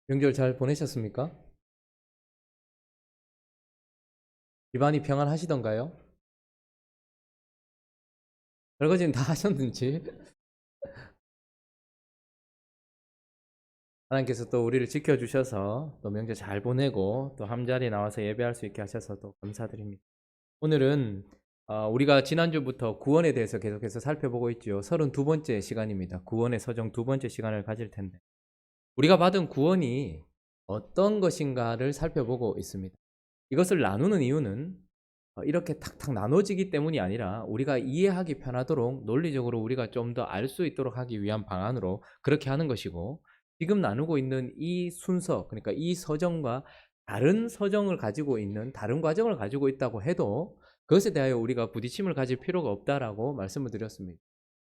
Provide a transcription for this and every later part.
명절 잘 보내셨습니까? 집안이 평안하시던가요? 설거지는 다 하셨는지 하나님께서 또 우리를 지켜주셔서 또 명절 잘 보내고 또 함자리에 나와서 예배할 수 있게 하셔서 또 감사드립니다. 오늘은 우리가 지난주부터 구원에 대해서 계속해서 살펴보고 있죠. 32번째 시간입니다. 구원의 서정 두 번째 시간을 가질 텐데 우리가 받은 구원이 어떤 것인가를 살펴보고 있습니다. 이것을 나누는 이유는 이렇게 탁탁 나눠지기 때문이 아니라 우리가 이해하기 편하도록 논리적으로 우리가 좀 더 알 수 있도록 하기 위한 방안으로 그렇게 하는 것이고, 지금 나누고 있는 이 순서, 그러니까 이 서정과 다른 서정을 가지고 있는 다른 과정을 가지고 있다고 해도 그것에 대하여 우리가 부딪힘을 가질 필요가 없다라고 말씀을 드렸습니다.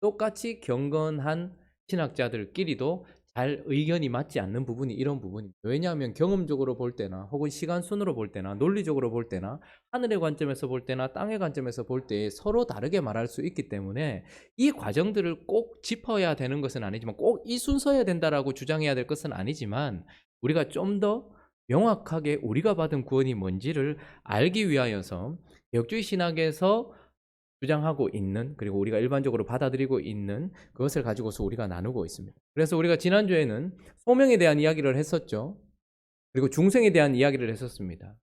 똑같이 경건한 신학자들끼리도 잘 의견이 맞지 않는 부분이 이런 부분입니다. 왜냐하면 경험적으로 볼 때나 혹은 시간순으로 볼 때나 논리적으로 볼 때나 하늘의 관점에서 볼 때나 땅의 관점에서 볼 때 서로 다르게 말할 수 있기 때문에 이 과정들을 꼭 짚어야 되는 것은 아니지만 꼭 이 순서여야 된다라고 주장해야 될 것은 아니지만, 우리가 좀 더 명확하게 우리가 받은 구원이 뭔지를 알기 위하여서 역주의 신학에서 주장하고 있는, 그리고 우리가 일반적으로 받아들이고 있는 그것을 가지고서 우리가 나누고 있습니다. 그래서 우리가 지난주에는 소명에 대한 이야기를 했었죠. 그리고 중생에 대한 이야기를 했었습니다.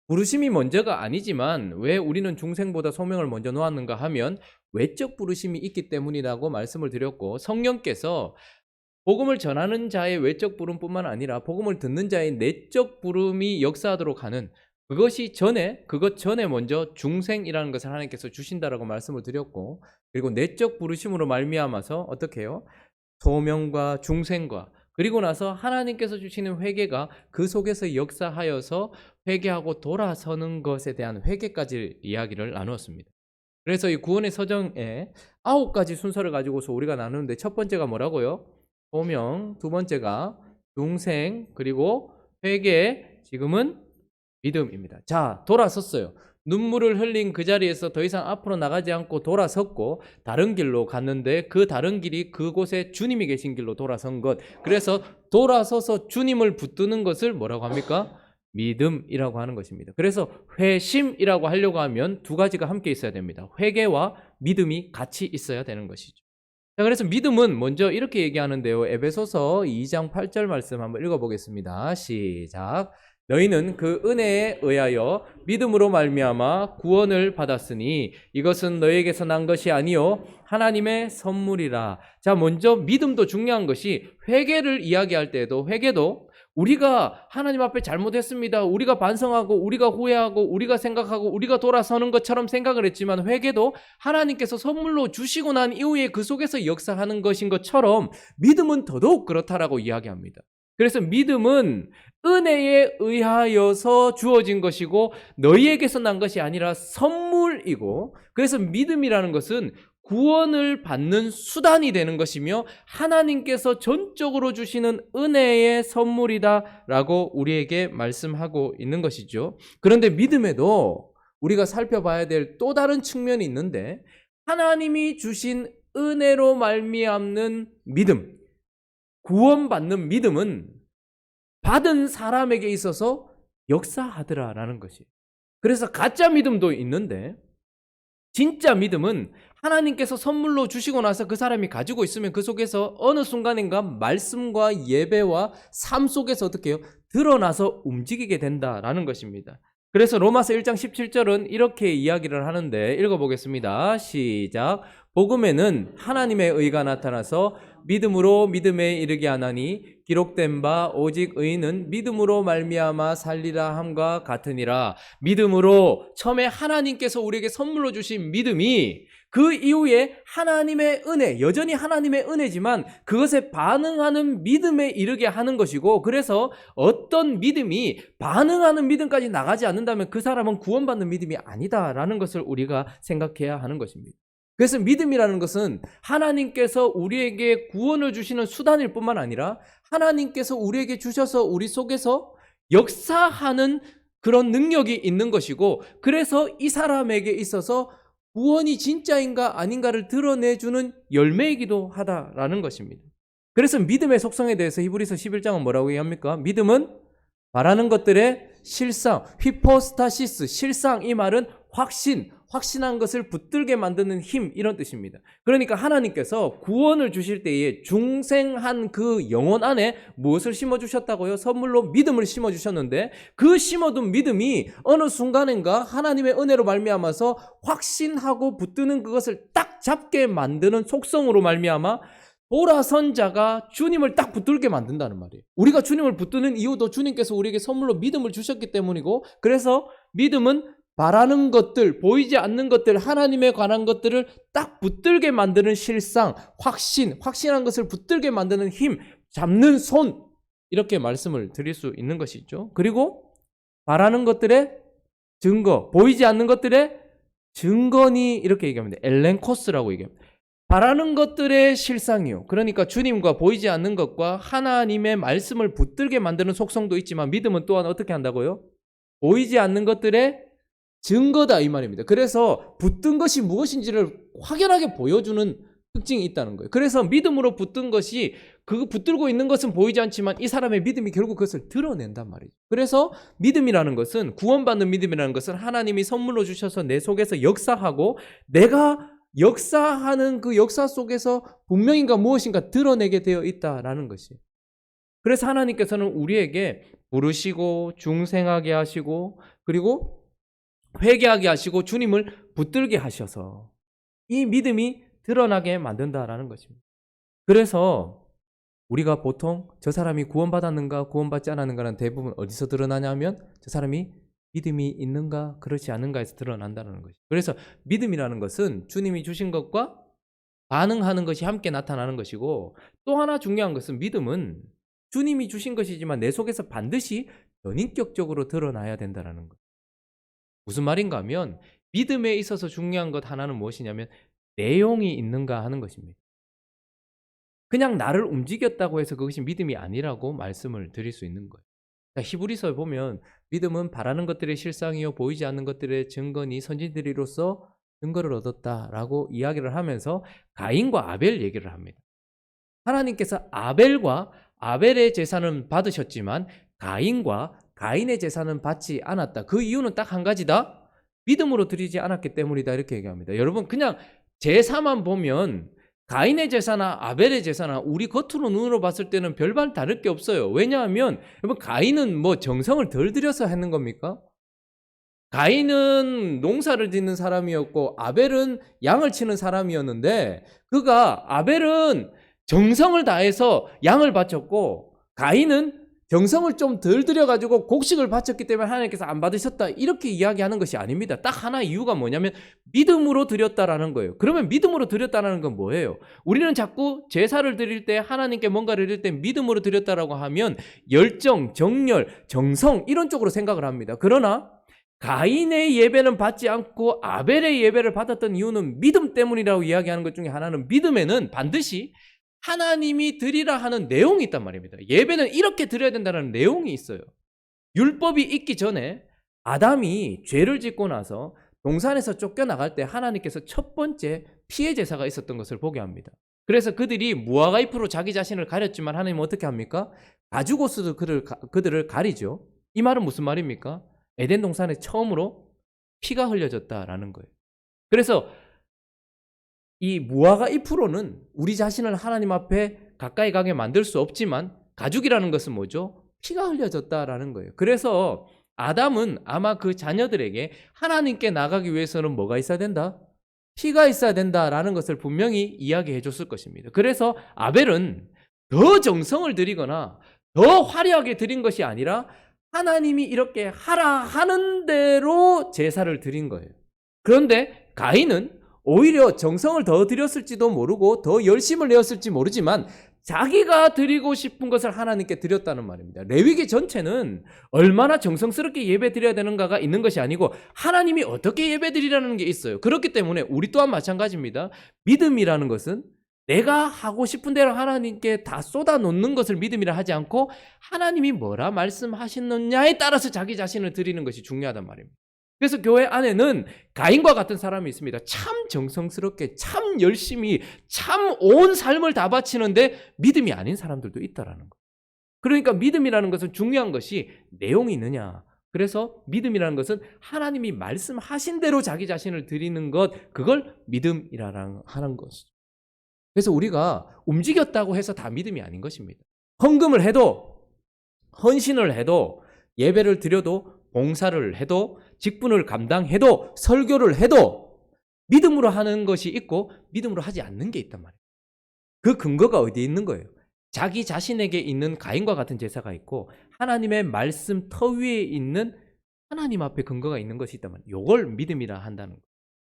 부르심이 먼저가 아니지만 왜 우리는 중생보다 소명을 먼저 놓았는가 하면 외적 부르심이 있기 때문이라고 말씀을 드렸고, 성령께서 복음을 전하는 자의 외적 부름뿐만 아니라 복음을 듣는 자의 내적 부름이 역사하도록 하는 그것 전에 먼저 중생이라는 것을 하나님께서 주신다라고 말씀을 드렸고, 그리고 내적 부르심으로 말미암아서 어떻게 해요? 소명과 중생과, 그리고 나서 하나님께서 주시는 회개가 그 속에서 역사하여서 회개하고 돌아서는 것에 대한 회개까지 이야기를 나누었습니다. 그래서 이 구원의 서정에 9가지 순서를 가지고서 우리가 나누는데, 첫 번째가 뭐라고요? 소명, 두 번째가 중생, 그리고 회개, 지금은 믿음입니다. 자, 돌아섰어요. 눈물을 흘린 그 자리에서 더 이상 앞으로 나가지 않고 돌아섰고 다른 길로 갔는데, 그 다른 길이 그곳에 주님이 계신 길로 돌아선 것. 그래서 돌아서서 주님을 붙드는 것을 뭐라고 합니까? 믿음이라고 하는 것입니다. 그래서 회심이라고 하려고 하면 두 가지가 함께 있어야 됩니다. 회개와 믿음이 같이 있어야 되는 것이죠. 자, 그래서 믿음은 먼저 이렇게 얘기하는데요. 에베소서 2장 8절 말씀 한번 읽어보겠습니다. 시작. 너희는 그 은혜에 의하여 믿음으로 말미암아 구원을 받았으니 이것은 너희에게서 난 것이 아니요 하나님의 선물이라. 자, 먼저 믿음도 중요한 것이, 회개를 이야기할 때도 회개도 우리가 하나님 앞에 잘못했습니다, 우리가 반성하고 우리가 후회하고 우리가 생각하고 우리가 돌아서는 것처럼 생각을 했지만, 회개도 하나님께서 선물로 주시고 난 이후에 그 속에서 역사하는 것인 것처럼 믿음은 더더욱 그렇다라고 이야기합니다. 그래서 믿음은 은혜에 의하여서 주어진 것이고 너희에게서 난 것이 아니라 선물이고, 그래서 믿음이라는 것은 구원을 받는 수단이 되는 것이며 하나님께서 전적으로 주시는 은혜의 선물이다라고 우리에게 말씀하고 있는 것이죠. 그런데 믿음에도 우리가 살펴봐야 될 또 다른 측면이 있는데, 하나님이 주신 은혜로 말미암는 믿음, 구원받는 믿음은 받은 사람에게 있어서 역사하더라라는 것이. 그래서 가짜 믿음도 있는데, 진짜 믿음은 하나님께서 선물로 주시고 나서 그 사람이 가지고 있으면 그 속에서 어느 순간인가 말씀과 예배와 삶 속에서 어떻게 해요? 드러나서 움직이게 된다라는 것입니다. 그래서 로마서 1장 17절은 이렇게 이야기를 하는데, 읽어보겠습니다. 시작. 복음에는 하나님의 의가 나타나서 믿음으로 믿음에 이르게 하나니 기록된 바 오직 의인은 믿음으로 말미암아 살리라 함과 같으니라. 믿음으로, 처음에 하나님께서 우리에게 선물로 주신 믿음이 그 이후에 하나님의 은혜, 여전히 하나님의 은혜지만 그것에 반응하는 믿음에 이르게 하는 것이고, 그래서 어떤 믿음이 반응하는 믿음까지 나가지 않는다면 그 사람은 구원받는 믿음이 아니다라는 것을 우리가 생각해야 하는 것입니다. 그래서 믿음이라는 것은 하나님께서 우리에게 구원을 주시는 수단일 뿐만 아니라 하나님께서 우리에게 주셔서 우리 속에서 역사하는 그런 능력이 있는 것이고, 그래서 이 사람에게 있어서 구원이 진짜인가 아닌가를 드러내주는 열매이기도 하다라는 것입니다. 그래서 믿음의 속성에 대해서 히브리서 11장은 뭐라고 얘기합니까? 믿음은 바라는 것들의 실상, 휘포스타시스, 실상, 이 말은 확신한 것을 붙들게 만드는 힘, 이런 뜻입니다. 그러니까 하나님께서 구원을 주실 때에 중생한 그 영혼 안에 무엇을 심어주셨다고요? 선물로 믿음을 심어주셨는데 그 심어둔 믿음이 어느 순간인가 하나님의 은혜로 말미암아서 확신하고 붙드는 그것을 딱 잡게 만드는 속성으로 말미암아 돌아선 자가 주님을 딱 붙들게 만든다는 말이에요. 우리가 주님을 붙드는 이유도 주님께서 우리에게 선물로 믿음을 주셨기 때문이고, 그래서 믿음은 바라는 것들, 보이지 않는 것들, 하나님에 관한 것들을 딱 붙들게 만드는 실상, 확신한 것을 붙들게 만드는 힘, 잡는 손, 이렇게 말씀을 드릴 수 있는 것이죠. 그리고 바라는 것들의 증거, 보이지 않는 것들의 증거니, 이렇게 얘기합니다. 엘렌코스라고 얘기합니다. 바라는 것들의 실상이요. 그러니까 주님과 보이지 않는 것과 하나님의 말씀을 붙들게 만드는 속성도 있지만 믿음은 또한 어떻게 한다고요? 보이지 않는 것들의 증거다, 이 말입니다. 그래서 붙든 것이 무엇인지를 확연하게 보여주는 특징이 있다는 거예요. 그래서 믿음으로 붙든 것이, 그 붙들고 있는 것은 보이지 않지만 이 사람의 믿음이 결국 그것을 드러낸단 말이죠. 그래서 믿음이라는 것은, 구원받는 믿음이라는 것은 하나님이 선물로 주셔서 내 속에서 역사하고 내가 역사하는 그 역사 속에서 분명인가 무엇인가 드러내게 되어 있다라는 것이에요. 그래서 하나님께서는 우리에게 부르시고 중생하게 하시고 그리고 회개하게 하시고 주님을 붙들게 하셔서 이 믿음이 드러나게 만든다라는 것입니다. 그래서 우리가 보통 저 사람이 구원받았는가 구원받지 않았는가는 대부분 어디서 드러나냐면 저 사람이 믿음이 있는가 그렇지 않은가에서 드러난다는 것이죠. 그래서 믿음이라는 것은 주님이 주신 것과 반응하는 것이 함께 나타나는 것이고, 또 하나 중요한 것은 믿음은 주님이 주신 것이지만 내 속에서 반드시 전인격적으로 드러나야 된다는 것. 무슨 말인가 하면 믿음에 있어서 중요한 것 하나는 무엇이냐면 내용이 있는가 하는 것입니다. 그냥 나를 움직였다고 해서 그것이 믿음이 아니라고 말씀을 드릴 수 있는 거예요. 히브리서에 보면 믿음은 바라는 것들의 실상이요 보이지 않는 것들의 증거니 선지들이로서 증거를 얻었다라고 이야기를 하면서 가인과 아벨 얘기를 합니다. 하나님께서 아벨과 아벨의 제사는 받으셨지만 가인과 가인의 제사는 받지 않았다. 그 이유는 딱 한 가지다. 믿음으로 드리지 않았기 때문이다. 이렇게 얘기합니다. 여러분, 그냥 제사만 보면 가인의 제사나 아벨의 제사나 우리 겉으로 눈으로 봤을 때는 별반 다를 게 없어요. 왜냐하면 여러분, 가인은 뭐 정성을 덜 들여서 했는 겁니까? 가인은 농사를 짓는 사람이었고 아벨은 양을 치는 사람이었는데, 아벨은 정성을 다해서 양을 바쳤고 가인은 정성을 좀 덜 들여가지고 곡식을 바쳤기 때문에 하나님께서 안 받으셨다, 이렇게 이야기하는 것이 아닙니다. 딱 하나 이유가 뭐냐면 믿음으로 드렸다라는 거예요. 그러면 믿음으로 드렸다는 건 뭐예요? 우리는 자꾸 제사를 드릴 때, 하나님께 뭔가를 드릴 때 믿음으로 드렸다라고 하면 열정, 정열, 정성 이런 쪽으로 생각을 합니다. 그러나 가인의 예배는 받지 않고 아벨의 예배를 받았던 이유는 믿음 때문이라고 이야기하는 것 중에 하나는, 믿음에는 반드시 하나님이 드리라 하는 내용이 있단 말입니다. 예배는 이렇게 드려야 된다는 내용이 있어요. 율법이 있기 전에 아담이 죄를 짓고 나서 동산에서 쫓겨나갈 때 하나님께서 첫 번째 피해 제사가 있었던 것을 보게 합니다. 그래서 그들이 무화과 잎으로 자기 자신을 가렸지만 하나님은 어떻게 합니까? 가죽옷으로 그들을 가리죠. 이 말은 무슨 말입니까? 에덴 동산에 처음으로 피가 흘려졌다라는 거예요. 그래서 이 무화과 잎으로는 우리 자신을 하나님 앞에 가까이 가게 만들 수 없지만 가죽이라는 것은 뭐죠? 피가 흘려졌다라는 거예요. 그래서 아담은 아마 그 자녀들에게 하나님께 나가기 위해서는 뭐가 있어야 된다? 피가 있어야 된다라는 것을 분명히 이야기해 줬을 것입니다. 그래서 아벨은 더 정성을 들이거나 더 화려하게 드린 것이 아니라 하나님이 이렇게 하라 하는 대로 제사를 드린 거예요. 그런데 가인은 오히려 정성을 더 드렸을지도 모르고 더 열심을 내었을지 모르지만 자기가 드리고 싶은 것을 하나님께 드렸다는 말입니다. 레위기 전체는 얼마나 정성스럽게 예배 드려야 되는가가 있는 것이 아니고 하나님이 어떻게 예배 드리라는 게 있어요. 그렇기 때문에 우리 또한 마찬가지입니다. 믿음이라는 것은 내가 하고 싶은 대로 하나님께 다 쏟아놓는 것을 믿음이라 하지 않고 하나님이 뭐라 말씀하시느냐에 따라서 자기 자신을 드리는 것이 중요하단 말입니다. 그래서 교회 안에는 가인과 같은 사람이 있습니다. 참 정성스럽게, 참 열심히, 참 온 삶을 다 바치는데 믿음이 아닌 사람들도 있다라는 거예요. 그러니까 믿음이라는 것은 중요한 것이 내용이 있느냐. 그래서 믿음이라는 것은 하나님이 말씀하신 대로 자기 자신을 드리는 것, 그걸 믿음이라는 하는 것이죠. 그래서 우리가 움직였다고 해서 다 믿음이 아닌 것입니다. 헌금을 해도, 헌신을 해도, 예배를 드려도, 봉사를 해도, 직분을 감당해도, 설교를 해도 믿음으로 하는 것이 있고 믿음으로 하지 않는 게 있단 말이에요. 그 근거가 어디에 있는 거예요? 자기 자신에게 있는 가인과 같은 제사가 있고 하나님의 말씀 터 위에 있는 하나님 앞에 근거가 있는 것이 있단 말이에요. 이걸 믿음이라 한다는 거예요.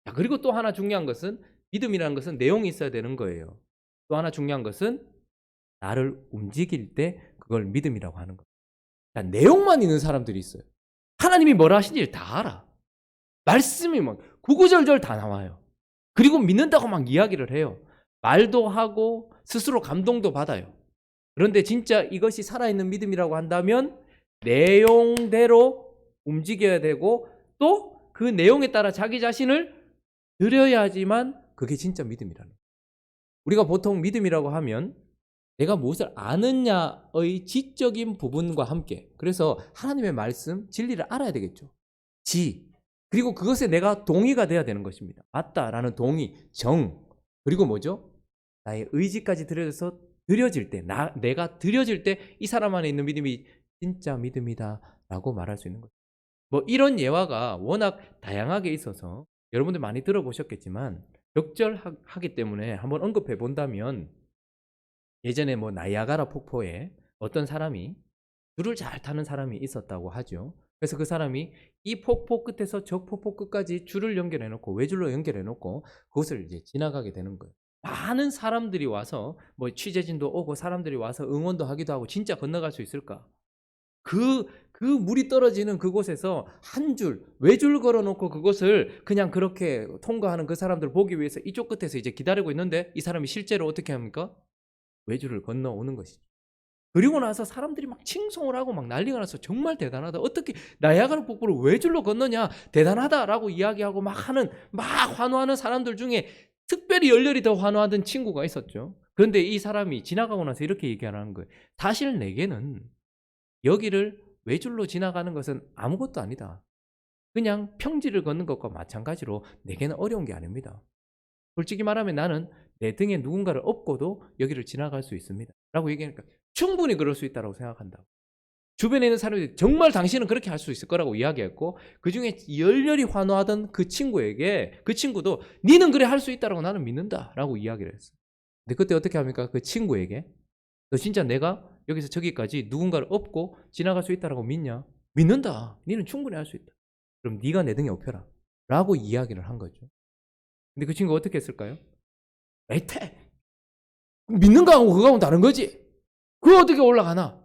자, 그리고 또 하나 중요한 것은 믿음이라는 것은 내용이 있어야 되는 거예요. 또 하나 중요한 것은 나를 움직일 때 그걸 믿음이라고 하는 거예요. 자, 내용만 있는 사람들이 있어요. 하나님이 뭐라 하시는지 다 알아. 말씀이 막 구구절절 다 나와요. 그리고 믿는다고 막 이야기를 해요. 말도 하고 스스로 감동도 받아요. 그런데 진짜 이것이 살아있는 믿음이라고 한다면 내용대로 움직여야 되고 또 그 내용에 따라 자기 자신을 드려야지만 그게 진짜 믿음이라는 거예요. 우리가 보통 믿음이라고 하면 내가 무엇을 아느냐의 지적인 부분과 함께, 그래서 하나님의 말씀, 진리를 알아야 되겠죠. 그리고 그것에 내가 동의가 돼야 되는 것입니다. 맞다라는 동의, 정, 그리고 뭐죠? 나의 의지까지 드려질 때, 내가 드려질 때 이 사람 안에 있는 믿음이 진짜 믿음이다라고 말할 수 있는 거죠. 뭐 이런 예화가 워낙 다양하게 있어서 여러분들 많이 들어보셨겠지만 적절하기 때문에 한번 언급해 본다면, 예전에 뭐 나이아가라 폭포에 어떤 사람이 줄을 잘 타는 사람이 있었다고 하죠. 그래서 그 사람이 이 폭포 끝에서 저 폭포 끝까지 줄을 연결해 놓고, 외줄로 연결해 놓고 그것을 이제 지나가게 되는 거예요. 많은 사람들이 와서 뭐 취재진도 오고 사람들이 와서 응원도 하기도 하고, 진짜 건너갈 수 있을까? 그 물이 떨어지는 그곳에서 한 줄, 외줄 걸어 놓고 그것을 그냥 그렇게 통과하는 그 사람들 보기 위해서 이쪽 끝에서 이제 기다리고 있는데, 이 사람이 실제로 어떻게 합니까? 외줄을 건너오는 것이죠. 그리고 나서 사람들이 막 칭송을 하고 막 난리가 나서 정말 대단하다. 어떻게 나이아가라 폭포를 외줄로 건너냐? 대단하다라고 이야기하고 막 환호하는 사람들 중에 특별히 열렬히 더 환호하던 친구가 있었죠. 그런데 이 사람이 지나가고 나서 이렇게 얘기하는 거예요. 사실 내게는 여기를 외줄로 지나가는 것은 아무것도 아니다. 그냥 평지를 걷는 것과 마찬가지로 내게는 어려운 게 아닙니다. 솔직히 말하면 나는 내 등에 누군가를 업고도 여기를 지나갈 수 있습니다. 라고 얘기하니까 충분히 그럴 수 있다고 생각한다. 주변에 있는 사람들이 정말 당신은 그렇게 할 수 있을 거라고 이야기했고, 그 중에 열렬히 환호하던 그 친구에게, 그 친구도 니는 그래 할 수 있다라고 나는 믿는다 라고 이야기를 했어요. 근데 그때 어떻게 합니까? 그 친구에게 너 진짜 내가 여기서 저기까지 누군가를 업고 지나갈 수 있다라고 믿냐? 믿는다. 니는 충분히 할 수 있다. 그럼 네가 내 등에 업혀라 라고 이야기를 한 거죠. 근데 그 친구가 어떻게 했을까요? 에이태! 믿는 거하고 그거하고는 다른 거지. 그거 어떻게 올라가나?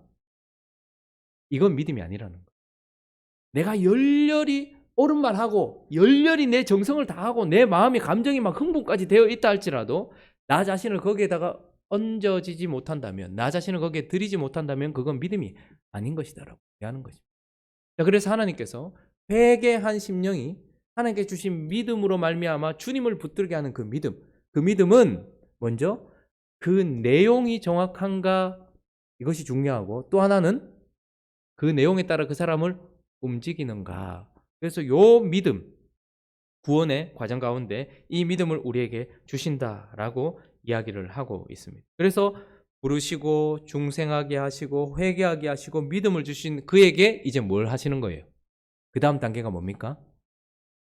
이건 믿음이 아니라는 거예요. 내가 열렬히 옳은 말하고 열렬히 내 정성을 다하고 내 마음이 감정이 막 흥분까지 되어 있다 할지라도 나 자신을 거기에다가 얹어지지 못한다면, 나 자신을 거기에 들이지 못한다면 그건 믿음이 아닌 것이다라고 얘기하는 것입니다. 자, 그래서 하나님께서 회개한 심령이 하나님께 주신 믿음으로 말미암아 주님을 붙들게 하는 그 믿음은 먼저 그 내용이 정확한가, 이것이 중요하고, 또 하나는 그 내용에 따라 그 사람을 움직이는가. 그래서 요 믿음, 구원의 과정 가운데 이 믿음을 우리에게 주신다라고 이야기를 하고 있습니다. 그래서 부르시고 중생하게 하시고 회개하게 하시고 믿음을 주신 그에게 이제 뭘 하시는 거예요? 그 다음 단계가 뭡니까?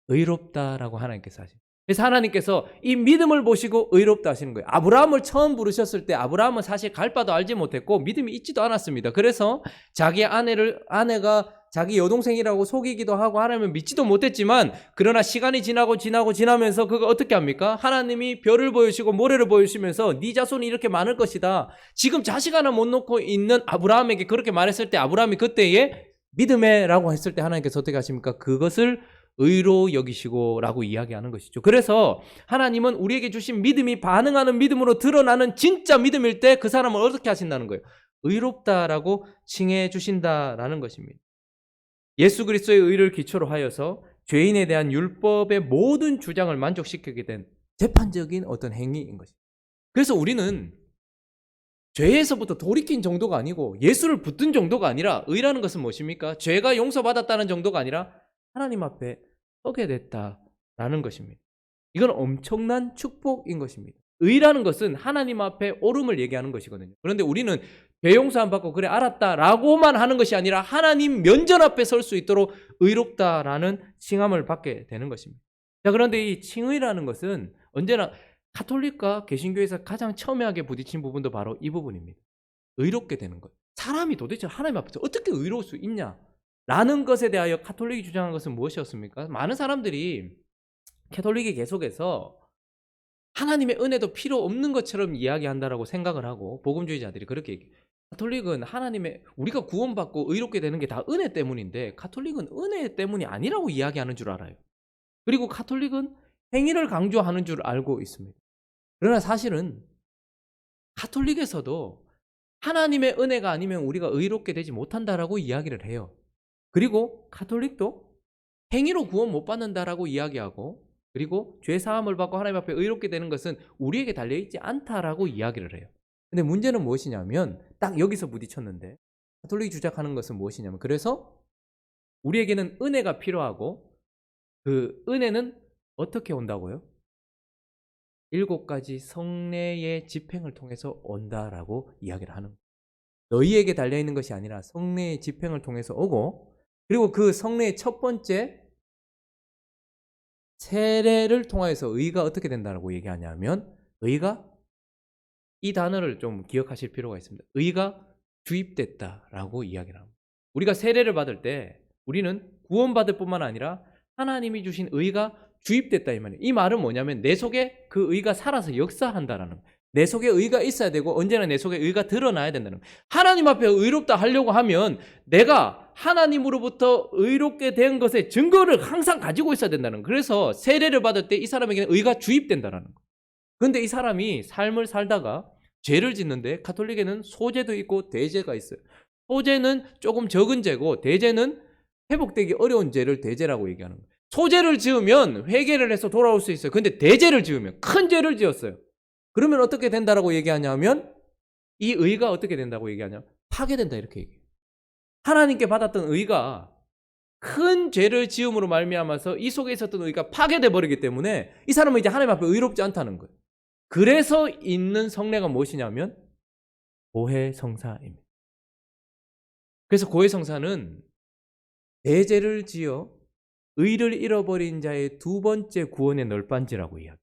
의롭다라고 하나님께서 하십니다. 그래서 하나님께서 이 믿음을 보시고 의롭다 하시는 거예요. 아브라함을 처음 부르셨을 때 아브라함은 사실 갈 바도 알지 못했고 믿음이 있지도 않았습니다. 그래서 자기 아내가 자기 여동생이라고 속이기도 하고 하나님을 믿지도 못했지만, 그러나 시간이 지나면서 그거 어떻게 합니까? 하나님이 별을 보여주시고 모래를 보여주시면서 네 자손이 이렇게 많을 것이다. 지금 자식 하나 못 놓고 있는 아브라함에게 그렇게 말했을 때 아브라함이 그때에 믿음에라고 했을 때 하나님께서 어떻게 하십니까? 그것을 의로 여기시고 라고 이야기하는 것이죠. 그래서 하나님은 우리에게 주신 믿음이 반응하는 믿음으로 드러나는 진짜 믿음일 때 그 사람을 어떻게 하신다는 거예요? 의롭다라고 칭해 주신다라는 것입니다. 예수 그리스도의 의를 기초로 하여서 죄인에 대한 율법의 모든 주장을 만족시키게 된 재판적인 어떤 행위인 것입니다. 그래서 우리는 죄에서부터 돌이킨 정도가 아니고 예수를 붙든 정도가 아니라 의라는 것은 무엇입니까? 죄가 용서받았다는 정도가 아니라 하나님 앞에 서게 됐다라는 것입니다. 이건 엄청난 축복인 것입니다. 의라는 것은 하나님 앞에 옳음을 얘기하는 것이거든요. 그런데 우리는 죄 용서 안 받고 그래 알았다라고만 하는 것이 아니라 하나님 면전 앞에 설 수 있도록 의롭다라는 칭함을 받게 되는 것입니다. 자, 그런데 이 칭의라는 것은 언제나 가톨릭과 개신교에서 가장 첨예하게 부딪힌 부분도 바로 이 부분입니다. 의롭게 되는 것. 사람이 도대체 하나님 앞에서 어떻게 의로울 수 있냐? 라는 것에 대하여 가톨릭이 주장한 것은 무엇이었습니까? 많은 사람들이 가톨릭이 계속해서 하나님의 은혜도 필요 없는 것처럼 이야기한다라고 생각을 하고 복음주의자들이 그렇게 얘기해요. 가톨릭은 하나님의 우리가 구원받고 의롭게 되는 게 다 은혜 때문인데 가톨릭은 은혜 때문이 아니라고 이야기하는 줄 알아요. 그리고 가톨릭은 행위를 강조하는 줄 알고 있습니다. 그러나 사실은 가톨릭에서도 하나님의 은혜가 아니면 우리가 의롭게 되지 못한다라고 이야기를 해요. 그리고 가톨릭도 행위로 구원 못 받는다라고 이야기하고 그리고 죄 사함을 받고 하나님 앞에 의롭게 되는 것은 우리에게 달려있지 않다라고 이야기를 해요. 근데 문제는 무엇이냐면 딱 여기서 부딪혔는데 가톨릭이 주장하는 것은 무엇이냐면 그래서 우리에게는 은혜가 필요하고 그 은혜는 어떻게 온다고요? 7가지 성례의 집행을 통해서 온다라고 이야기를 하는 거예요. 너희에게 달려있는 것이 아니라 성례의 집행을 통해서 오고 그리고 그 성례의 첫 번째 세례를 통해서 의가 어떻게 된다고 얘기하냐면 의가 이 단어를 좀 기억하실 필요가 있습니다. 의가 주입됐다라고 이야기를 합니다. 우리가 세례를 받을 때 우리는 구원받을 뿐만 아니라 하나님이 주신 의가 주입됐다 이 말이에요. 이 말은 뭐냐면 내 속에 그 의가 살아서 역사한다라는 거예요. 내 속에 의가 있어야 되고 언제나 내 속에 의가 드러나야 된다는 거예요. 하나님 앞에 의롭다 하려고 하면 내가 하나님으로부터 의롭게 된 것의 증거를 항상 가지고 있어야 된다는 거예요. 그래서 세례를 받을 때 이 사람에게는 의가 주입된다는 거예요. 그런데 이 사람이 삶을 살다가 죄를 짓는데 가톨릭에는 소죄도 있고 대죄가 있어요. 소죄는 조금 적은 죄고 대죄는 회복되기 어려운 죄를 대죄라고 얘기하는 거예요. 소죄를 지으면 회개를 해서 돌아올 수 있어요. 근데 대죄를 지으면 큰 죄를 지었어요. 그러면 어떻게 된다라고 얘기하냐면 이 의가 어떻게 된다고 얘기하냐면 파괴된다 이렇게 얘기해요. 하나님께 받았던 의가 큰 죄를 지음으로 말미암아서 이 속에 있었던 의가 파괴돼 버리기 때문에 이 사람은 이제 하나님 앞에 의롭지 않다는 거예요. 그래서 있는 성례가 무엇이냐면 고해성사입니다. 그래서 고해성사는 대죄를 지어 의를 잃어버린 자의 두 번째 구원의 널빤지라고 이야기해요.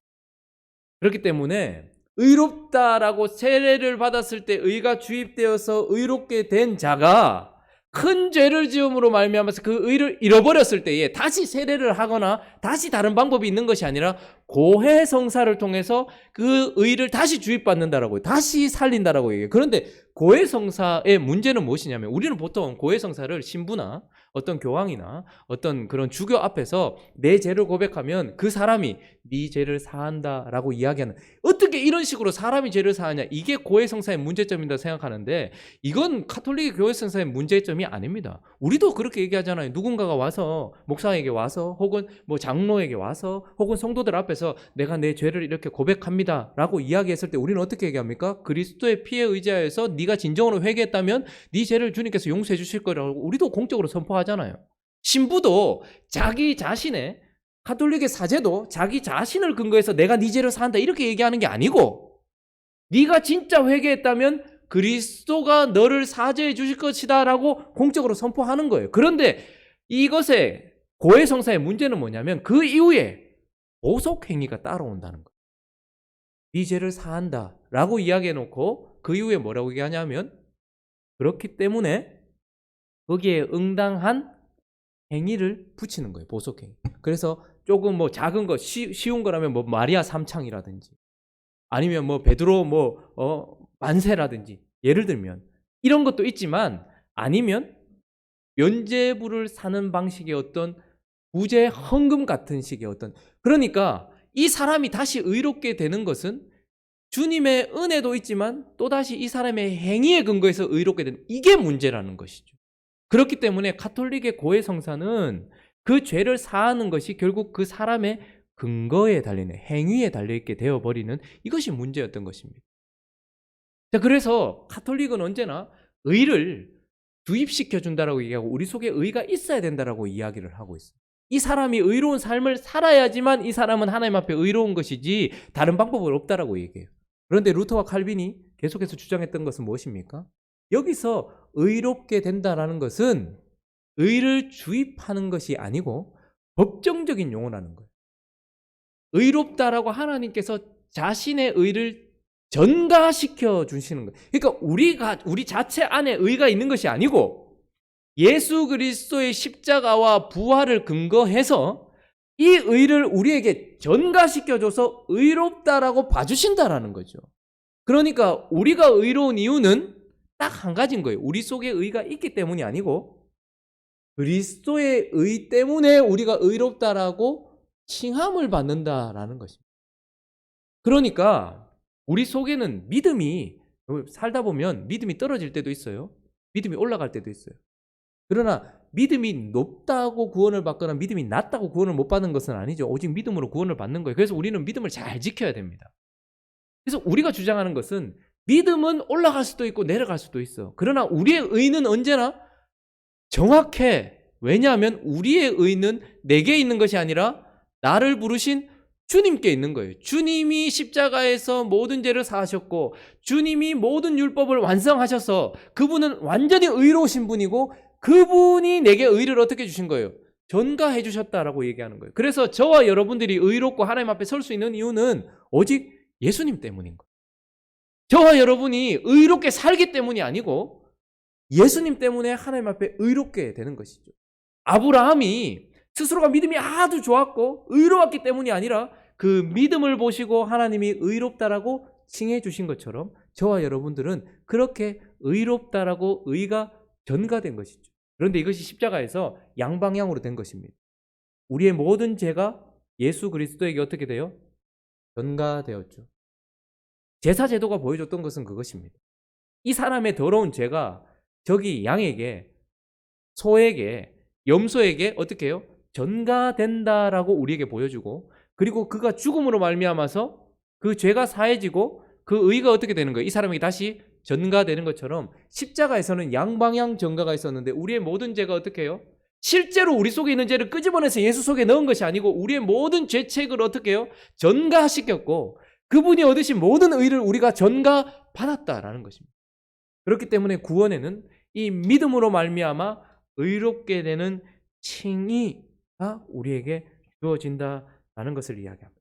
그렇기 때문에 의롭다라고 세례를 받았을 때 의가 주입되어서 의롭게 된 자가 큰 죄를 지음으로 말미암아서 그 의를 잃어버렸을 때에 다시 세례를 하거나 다시 다른 방법이 있는 것이 아니라 고해성사를 통해서 그 의를 다시 주입받는다라고 다시 살린다라고 얘기해요. 그런데 고해성사의 문제는 무엇이냐면 우리는 보통 고해성사를 신부나 어떤 교황이나 어떤 그런 주교 앞에서 내 죄를 고백하면 그 사람이 네 죄를 사한다라고 이야기하는 어떻게 이런 식으로 사람이 죄를 사하냐 이게 고해성사의 문제점이다 생각하는데 이건 가톨릭의 고해성사의 문제점이 아닙니다. 우리도 그렇게 얘기하잖아요. 누군가가 와서 목사에게 와서 혹은 뭐 장로에게 와서 혹은 성도들 앞에서 내가 내 죄를 이렇게 고백합니다 라고 이야기했을 때 우리는 어떻게 얘기합니까? 그리스도의 피에 의지하여서 네가 진정으로 회개했다면 네 죄를 주님께서 용서해 주실 거라고 우리도 공적으로 선포하잖아요. 신부도 자기 자신의 가톨릭의 사제도 자기 자신을 근거해서 내가 네 죄를 사한다 이렇게 얘기하는 게 아니고 네가 진짜 회개했다면 그리스도가 너를 사죄해 주실 것이다 라고 공적으로 선포하는 거예요. 그런데 이것의 고해성사의 문제는 뭐냐면 그 이후에 보속행위가 따라온다는 거예요. 네 죄를 사한다 라고 이야기해놓고 그 이후에 뭐라고 얘기하냐면 그렇기 때문에 거기에 응당한 행위를 붙이는 거예요. 보속행위. 그래서 조금 뭐 작은 거 쉬운 거라면 뭐 마리아 삼창이라든지 아니면 뭐 베드로 만세라든지 예를 들면 이런 것도 있지만 아니면 면죄부를 사는 방식의 어떤 부재 헌금 같은 식의 어떤 그러니까 이 사람이 다시 의롭게 되는 것은 주님의 은혜도 있지만 또다시 이 사람의 행위에 근거해서 의롭게 되는 이게 문제라는 것이죠. 그렇기 때문에 가톨릭의 고해성사는 그 죄를 사하는 것이 결국 그 사람의 근거에 달리는, 행위에 달려있게 되어버리는, 이것이 문제였던 것입니다. 자, 그래서 가톨릭은 언제나 의를 주입시켜 준다라고 얘기하고 우리 속에 의가 있어야 된다라고 이야기를 하고 있어요. 이 사람이 의로운 삶을 살아야지만 이 사람은 하나님 앞에 의로운 것이지 다른 방법은 없다라고 얘기해요. 그런데 루터와 칼빈이 계속해서 주장했던 것은 무엇입니까? 여기서 의롭게 된다라는 것은 의를 주입하는 것이 아니고 법정적인 용어라는 거예요. 의롭다라고 하나님께서 자신의 의를 전가시켜 주시는 거예요. 그러니까 우리 자체 안에 의가 있는 것이 아니고 예수 그리스도의 십자가와 부활을 근거해서 이 의를 우리에게 전가시켜줘서 의롭다라고 봐주신다라는 거죠. 그러니까 우리가 의로운 이유는 딱 한 가지인 거예요. 우리 속에 의가 있기 때문이 아니고 그리스도의 의 때문에 우리가 의롭다라고 칭함을 받는다라는 것입니다. 그러니까 우리 속에는 믿음이 살다 보면 믿음이 떨어질 때도 있어요. 믿음이 올라갈 때도 있어요. 그러나 믿음이 높다고 구원을 받거나 믿음이 낮다고 구원을 못 받는 것은 아니죠. 오직 믿음으로 구원을 받는 거예요. 그래서 우리는 믿음을 잘 지켜야 됩니다. 그래서 우리가 주장하는 것은 믿음은 올라갈 수도 있고 내려갈 수도 있어. 그러나 우리의 의는 언제나 정확해. 왜냐하면 우리의 의는 내게 있는 것이 아니라 나를 부르신 주님께 있는 거예요. 주님이 십자가에서 모든 죄를 사하셨고 주님이 모든 율법을 완성하셔서 그분은 완전히 의로우신 분이고 그분이 내게 의를 어떻게 주신 거예요? 전가해 주셨다라고 얘기하는 거예요. 그래서 저와 여러분들이 의롭고 하나님 앞에 설 수 있는 이유는 오직 예수님 때문인 거예요. 저와 여러분이 의롭게 살기 때문이 아니고 예수님 때문에 하나님 앞에 의롭게 되는 것이죠. 아브라함이 스스로가 믿음이 아주 좋았고 의로웠기 때문이 아니라 그 믿음을 보시고 하나님이 의롭다라고 칭해 주신 것처럼 저와 여러분들은 그렇게 의롭다라고 의가 전가된 것이죠. 그런데 이것이 십자가에서 양방향으로 된 것입니다. 우리의 모든 죄가 예수 그리스도에게 어떻게 돼요? 전가되었죠. 제사 제도가 보여줬던 것은 그것입니다. 이 사람의 더러운 죄가 저기 양에게, 소에게, 염소에게 어떻게 해요? 전가된다라고 우리에게 보여주고 그리고 그가 죽음으로 말미암아서 그 죄가 사해지고 그 의가 어떻게 되는 거예요? 이 사람에게 다시 전가되는 것처럼 십자가에서는 양방향 전가가 있었는데 우리의 모든 죄가 어떻게 해요? 실제로 우리 속에 있는 죄를 끄집어내서 예수 속에 넣은 것이 아니고 우리의 모든 죄책을 어떻게 해요? 전가시켰고 그분이 얻으신 모든 의를 우리가 전가받았다라는 것입니다. 그렇기 때문에 구원에는 이 믿음으로 말미암아 의롭게 되는 칭의가 우리에게 주어진다라는 것을 이야기합니다.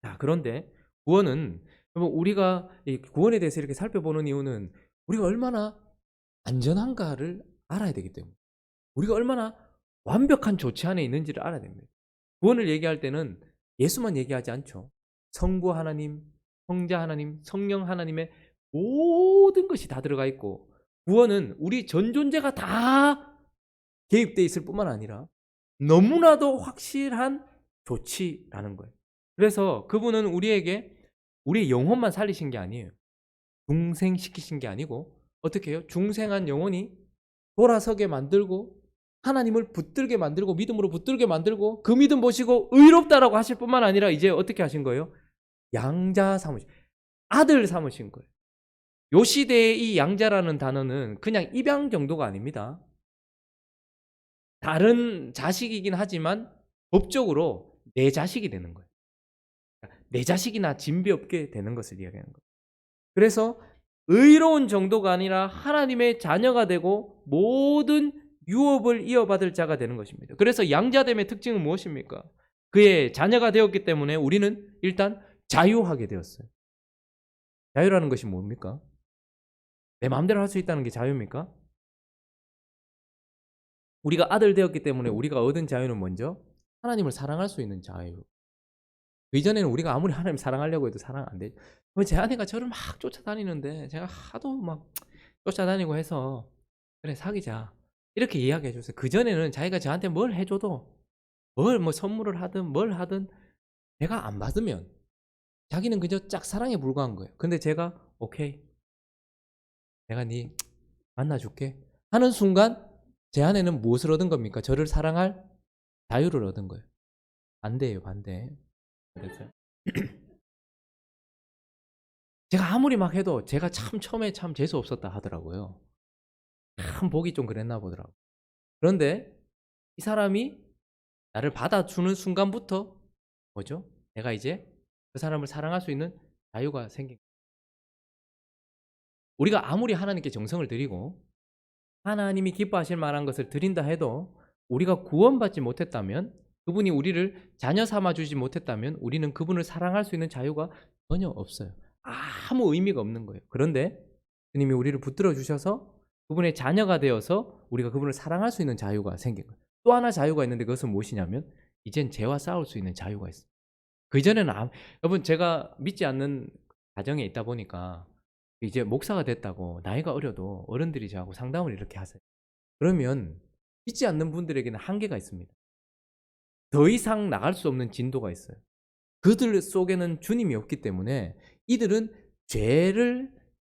자, 그런데 구원은 우리가 이 구원에 대해서 이렇게 살펴보는 이유는 우리가 얼마나 안전한가를 알아야 되기 때문에 우리가 얼마나 완벽한 조치 안에 있는지를 알아야 됩니다. 구원을 얘기할 때는 예수만 얘기하지 않죠. 성부 하나님, 성자 하나님, 성령 하나님의 모든 것이 다 들어가 있고 구원은 우리 전 존재가 다 개입되어 있을 뿐만 아니라 너무나도 확실한 조치라는 거예요. 그래서 그분은 우리에게 우리의 영혼만 살리신 게 아니에요. 중생시키신 게 아니고 어떻게 해요? 중생한 영혼이 돌아서게 만들고 하나님을 붙들게 만들고 믿음으로 붙들게 만들고 그 믿음 보시고 의롭다라고 하실 뿐만 아니라 이제 어떻게 하신 거예요? 양자 삼으신, 아들 삼으신 거예요. 요 시대의 이 양자라는 단어는 그냥 입양 정도가 아닙니다. 다른 자식이긴 하지만 법적으로 내 자식이 되는 거예요. 내 자식이나 진비 없게 되는 것을 이야기하는 거예요. 그래서 의로운 정도가 아니라 하나님의 자녀가 되고 모든 유업을 이어받을 자가 되는 것입니다. 그래서 양자됨의 특징은 무엇입니까? 그의 자녀가 되었기 때문에 우리는 일단 자유하게 되었어요. 자유라는 것이 뭡니까? 내 마음대로 할 수 있다는 게 자유입니까? 우리가 아들 되었기 때문에 우리가 얻은 자유는 먼저 하나님을 사랑할 수 있는 자유. 그 이전에는 우리가 아무리 하나님 사랑하려고 해도 사랑 안 되죠. 제 아내가 저를 막 쫓아다니는데 제가 하도 막 쫓아다니고 해서 그래 사귀자 이렇게 이야기해 줬어요. 그 전에는 자기가 저한테 뭘 해줘도 뭘 뭐 선물을 하든 뭘 하든 제가 안 받으면 자기는 그저 짝사랑에 불과한 거예요. 근데 제가 오케이 내가 네 만나줄게 하는 순간 제 아내는 무엇을 얻은 겁니까? 저를 사랑할 자유를 얻은 거예요. 반대예요, 반대. 그래서 제가 아무리 막 해도 제가 참 처음에 참 재수 없었다 하더라고요. 참 보기 좀 그랬나 보더라고요. 그런데 이 사람이 나를 받아주는 순간부터 뭐죠? 내가 이제 그 사람을 사랑할 수 있는 자유가 생긴 거예요. 우리가 아무리 하나님께 정성을 드리고 하나님이 기뻐하실 만한 것을 드린다 해도 우리가 구원받지 못했다면, 그분이 우리를 자녀 삼아 주지 못했다면 우리는 그분을 사랑할 수 있는 자유가 전혀 없어요. 아무 의미가 없는 거예요. 그런데 주님이 우리를 붙들어 주셔서 그분의 자녀가 되어서 우리가 그분을 사랑할 수 있는 자유가 생긴 거예요. 또 하나 자유가 있는데 그것은 무엇이냐면 이젠 죄와 싸울 수 있는 자유가 있어요. 그전에는 여러분, 제가 믿지 않는 가정에 있다 보니까 이제 목사가 됐다고 나이가 어려도 어른들이 저하고 상담을 이렇게 하세요. 그러면 믿지 않는 분들에게는 한계가 있습니다. 더 이상 나갈 수 없는 진도가 있어요. 그들 속에는 주님이 없기 때문에 이들은 죄를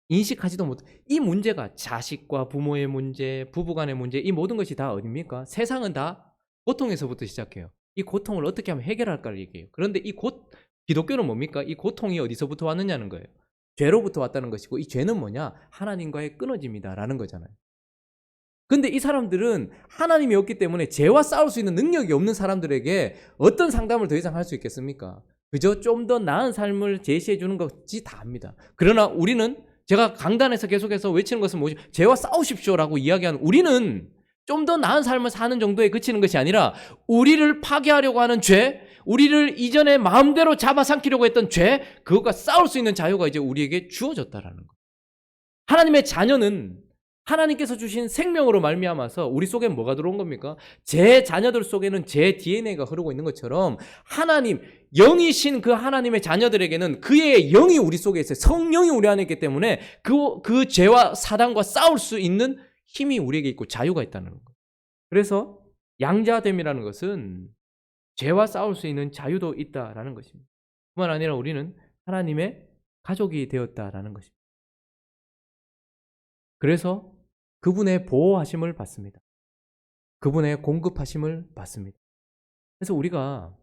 인식하지도 못. 이 문제가 자식과 부모의 문제, 부부간의 문제, 이 모든 것이 다 어딥니까? 세상은 다 고통에서부터 시작해요. 이 고통을 어떻게 하면 해결할까를 얘기해요. 그런데 기독교는 뭡니까? 이 고통이 어디서부터 왔느냐는 거예요. 죄로부터 왔다는 것이고, 이 죄는 뭐냐? 하나님과의 끊어짐이다라는 거잖아요. 근데 이 사람들은 하나님이 없기 때문에 죄와 싸울 수 있는 능력이 없는 사람들에게 어떤 상담을 더 이상 할 수 있겠습니까? 그저 좀 더 나은 삶을 제시해 주는 것이 다입니다. 그러나 우리는, 제가 강단에서 계속해서 외치는 것은 뭐지? 죄와 싸우십시오라고 이야기하는, 우리는 좀 더 나은 삶을 사는 정도에 그치는 것이 아니라 우리를 파괴하려고 하는 죄, 우리를 이전에 마음대로 잡아삼키려고 했던 죄, 그것과 싸울 수 있는 자유가 이제 우리에게 주어졌다라는 거예요. 하나님의 자녀는 하나님께서 주신 생명으로 말미암아서 우리 속에 뭐가 들어온 겁니까? 제 자녀들 속에는 제 DNA가 흐르고 있는 것처럼 하나님, 영이신 그 하나님의 자녀들에게는 그의 영이 우리 속에 있어요. 성령이 우리 안에 있기 때문에 그 죄와 사단과 싸울 수 있는 힘이 우리에게 있고 자유가 있다는 거예요. 그래서 양자됨이라는 것은 죄와 싸울 수 있는 자유도 있다라는 것입니다. 뿐만 아니라 우리는 하나님의 가족이 되었다라는 것입니다. 그래서 그분의 보호하심을 받습니다. 그분의 공급하심을 받습니다. 그래서 우리가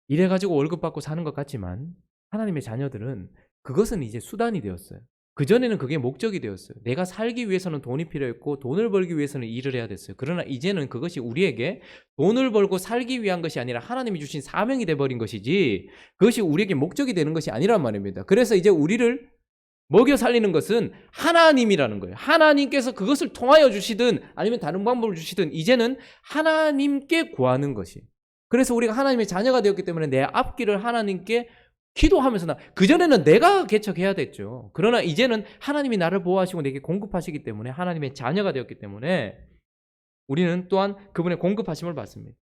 일해가지고 월급 받고 사는 것 같지만 하나님의 자녀들은 그것은 이제 수단이 되었어요. 그전에는 그게 목적이 되었어요. 내가 살기 위해서는 돈이 필요했고 돈을 벌기 위해서는 일을 해야 됐어요. 그러나 이제는 그것이 우리에게 돈을 벌고 살기 위한 것이 아니라 하나님이 주신 사명이 돼버린 것이지, 그것이 우리에게 목적이 되는 것이 아니란 말입니다. 그래서 이제 우리를 먹여 살리는 것은 하나님이라는 거예요. 하나님께서 그것을 통하여 주시든 아니면 다른 방법을 주시든 이제는 하나님께 구하는 것이. 그래서 우리가 하나님의 자녀가 되었기 때문에 내 앞길을 하나님께 기도하면서 그전에는 내가 개척해야 됐죠. 그러나 이제는 하나님이 나를 보호하시고 내게 공급하시기 때문에 하나님의 자녀가 되었기 때문에 우리는 또한 그분의 공급하심을 받습니다.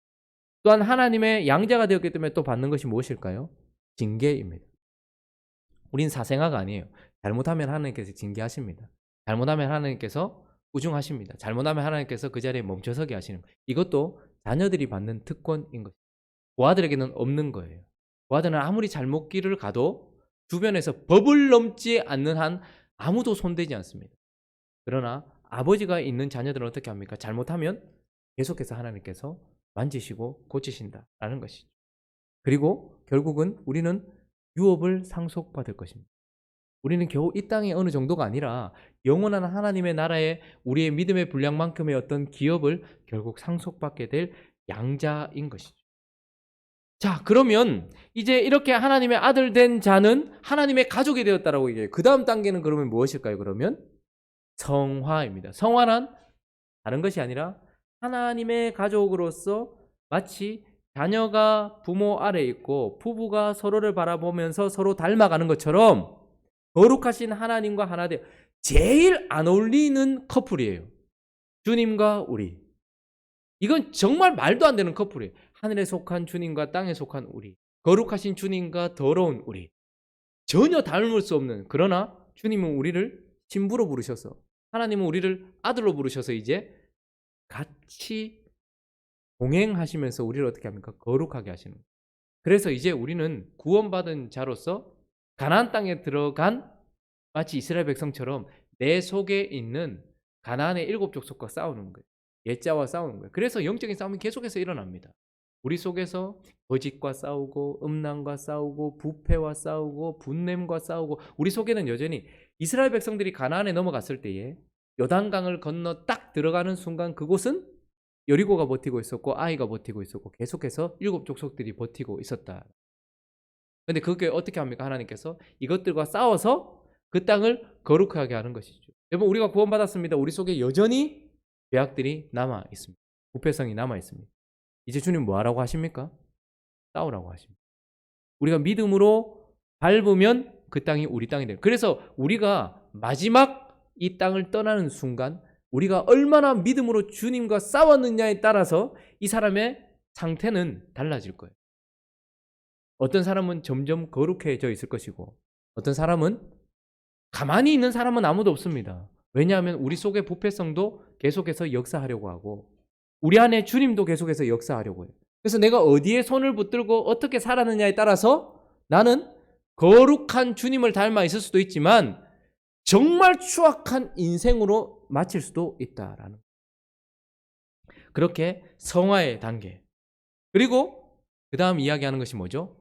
또한 하나님의 양자가 되었기 때문에 또 받는 것이 무엇일까요? 징계입니다. 우린 사생아가 아니에요. 잘못하면 하나님께서 징계하십니다. 잘못하면 하나님께서 우중하십니다. 잘못하면 하나님께서 그 자리에 멈춰서게 하시는 거예요. 이것도 자녀들이 받는 특권인 것입니다. 부하들에게는 없는 거예요. 부하들은 아무리 잘못길을 가도 주변에서 법을 넘지 않는 한 아무도 손대지 않습니다. 그러나 아버지가 있는 자녀들은 어떻게 합니까? 잘못하면 계속해서 하나님께서 만지시고 고치신다라는 것이죠. 그리고 결국은 우리는 유업을 상속받을 것입니다. 우리는 겨우 이 땅의 어느 정도가 아니라 영원한 하나님의 나라에 우리의 믿음의 분량만큼의 어떤 기업을 결국 상속받게 될 양자인 것이죠. 자, 그러면 이제 이렇게 하나님의 아들 된 자는 하나님의 가족이 되었다라고 얘기해요. 그 다음 단계는 그러면 무엇일까요? 그러면 성화입니다. 성화는 다른 것이 아니라 하나님의 가족으로서 마치 자녀가 부모 아래에 있고 부부가 서로를 바라보면서 서로 닮아가는 것처럼 거룩하신 하나님과 하나 되어 제일 안 어울리는 커플이에요. 주님과 우리. 이건 정말 말도 안 되는 커플이에요. 하늘에 속한 주님과 땅에 속한 우리. 거룩하신 주님과 더러운 우리. 전혀 닮을 수 없는, 그러나 주님은 우리를 신부로 부르셔서, 하나님은 우리를 아들로 부르셔서 이제 같이 동행하시면서 우리를 어떻게 합니까? 거룩하게 하시는 거예요. 그래서 이제 우리는 구원받은 자로서 가나안 땅에 들어간 마치 이스라엘 백성처럼 내 속에 있는 가나안의 7 족속과 싸우는 거예요. 옛자와 싸우는 거예요. 그래서 영적인 싸움이 계속해서 일어납니다. 우리 속에서 거짓과 싸우고 음란과 싸우고 부패와 싸우고 분냄과 싸우고, 우리 속에는 여전히 이스라엘 백성들이 가나안에 넘어갔을 때에 요단강을 건너 딱 들어가는 순간 그곳은 여리고가 버티고 있었고 아이가 버티고 있었고 계속해서 7 족속들이 버티고 있었다. 근데 그게 어떻게 합니까? 하나님께서 이것들과 싸워서 그 땅을 거룩하게 하는 것이죠. 여러분, 우리가 구원받았습니다. 우리 속에 여전히 죄악들이 남아 있습니다. 부패성이 남아 있습니다. 이제 주님 뭐 하라고 하십니까? 싸우라고 하십니다. 우리가 믿음으로 밟으면 그 땅이 우리 땅이 돼요. 그래서 우리가 마지막 이 땅을 떠나는 순간 우리가 얼마나 믿음으로 주님과 싸웠느냐에 따라서 이 사람의 상태는 달라질 거예요. 어떤 사람은 점점 거룩해져 있을 것이고 어떤 사람은, 가만히 있는 사람은 아무도 없습니다. 왜냐하면 우리 속의 부패성도 계속해서 역사하려고 하고 우리 안에 주님도 계속해서 역사하려고 해요. 그래서 내가 어디에 손을 붙들고 어떻게 살았느냐에 따라서 나는 거룩한 주님을 닮아 있을 수도 있지만 정말 추악한 인생으로 마칠 수도 있다라는, 그렇게 성화의 단계. 그리고 그 다음 이야기하는 것이 뭐죠?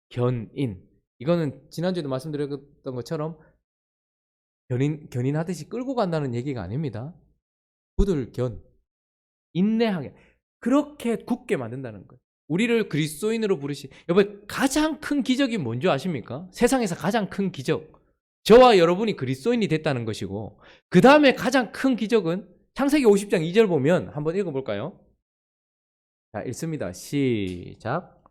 견인. 이거는 지난주에도 말씀드렸던 것처럼 견인하듯이 끌고 간다는 얘기가 아닙니다. 부들견, 인내하게, 그렇게 굳게 만든다는 거예요. 우리를 그리스도인으로 부르신, 여러분, 가장 큰 기적이 뭔지 아십니까? 세상에서 가장 큰 기적, 저와 여러분이 그리스도인이 됐다는 것이고, 그 다음에 가장 큰 기적은 창세기 50장 2절 보면 한번 읽어볼까요? 자, 읽습니다. 시작.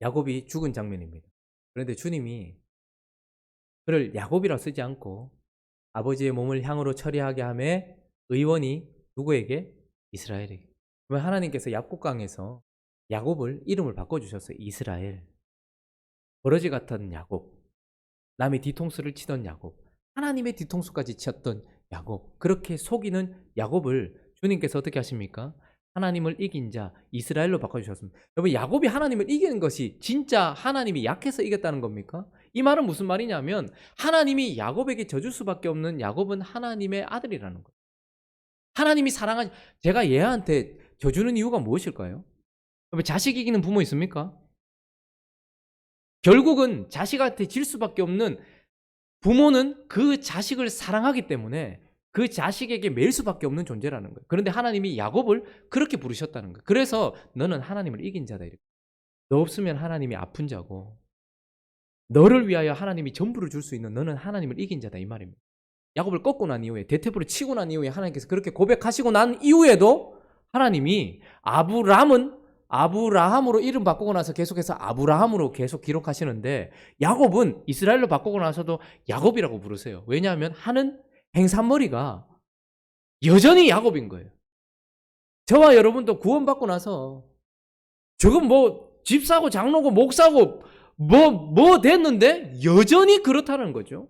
야곱이 죽은 장면입니다. 그런데 주님이 그를 야곱이라 쓰지 않고 아버지의 몸을 향으로 처리하게 하매 의원이 누구에게? 이스라엘에게. 그러면 하나님께서 약국강에서 야곱을 이름을 바꿔주셨어요. 이스라엘. 버러지 같은 야곱, 남의 뒤통수를 치던 야곱, 하나님의 뒤통수까지 쳤던 야곱, 그렇게 속이는 야곱을 주님께서 어떻게 하십니까? 하나님을 이긴 자 이스라엘로 바꿔주셨습니다. 여러분, 야곱이 하나님을 이기는 것이 진짜 하나님이 약해서 이겼다는 겁니까? 이 말은 무슨 말이냐면 하나님이 야곱에게 져줄 수밖에 없는, 야곱은 하나님의 아들이라는 거예요. 하나님이 사랑하지, 제가 얘한테 져주는 이유가 무엇일까요? 여러분, 자식 이기는 부모 있습니까? 결국은 자식한테 질 수밖에 없는 부모는 그 자식을 사랑하기 때문에 그 자식에게 매일 수밖에 없는 존재라는 거예요. 그런데 하나님이 야곱을 그렇게 부르셨다는 거예요. 그래서 너는 하나님을 이긴 자다. 이렇게. 너 없으면 하나님이 아픈 자고 너를 위하여 하나님이 전부를 줄 수 있는 너는 하나님을 이긴 자다, 이 말입니다. 야곱을 꺾고 난 이후에, 대퇴부를 치고 난 이후에 하나님께서 그렇게 고백하시고 난 이후에도 하나님이 아브라함으로 이름 바꾸고 나서 계속해서 아브라함으로 계속 기록하시는데 야곱은 이스라엘로 바꾸고 나서도 야곱이라고 부르세요. 왜냐하면 하는 행산머리가 여전히 야곱인 거예요. 저와 여러분도 구원받고 나서 조금 집 사고 장로고 목 사고 뭐 됐는데 여전히 그렇다는 거죠.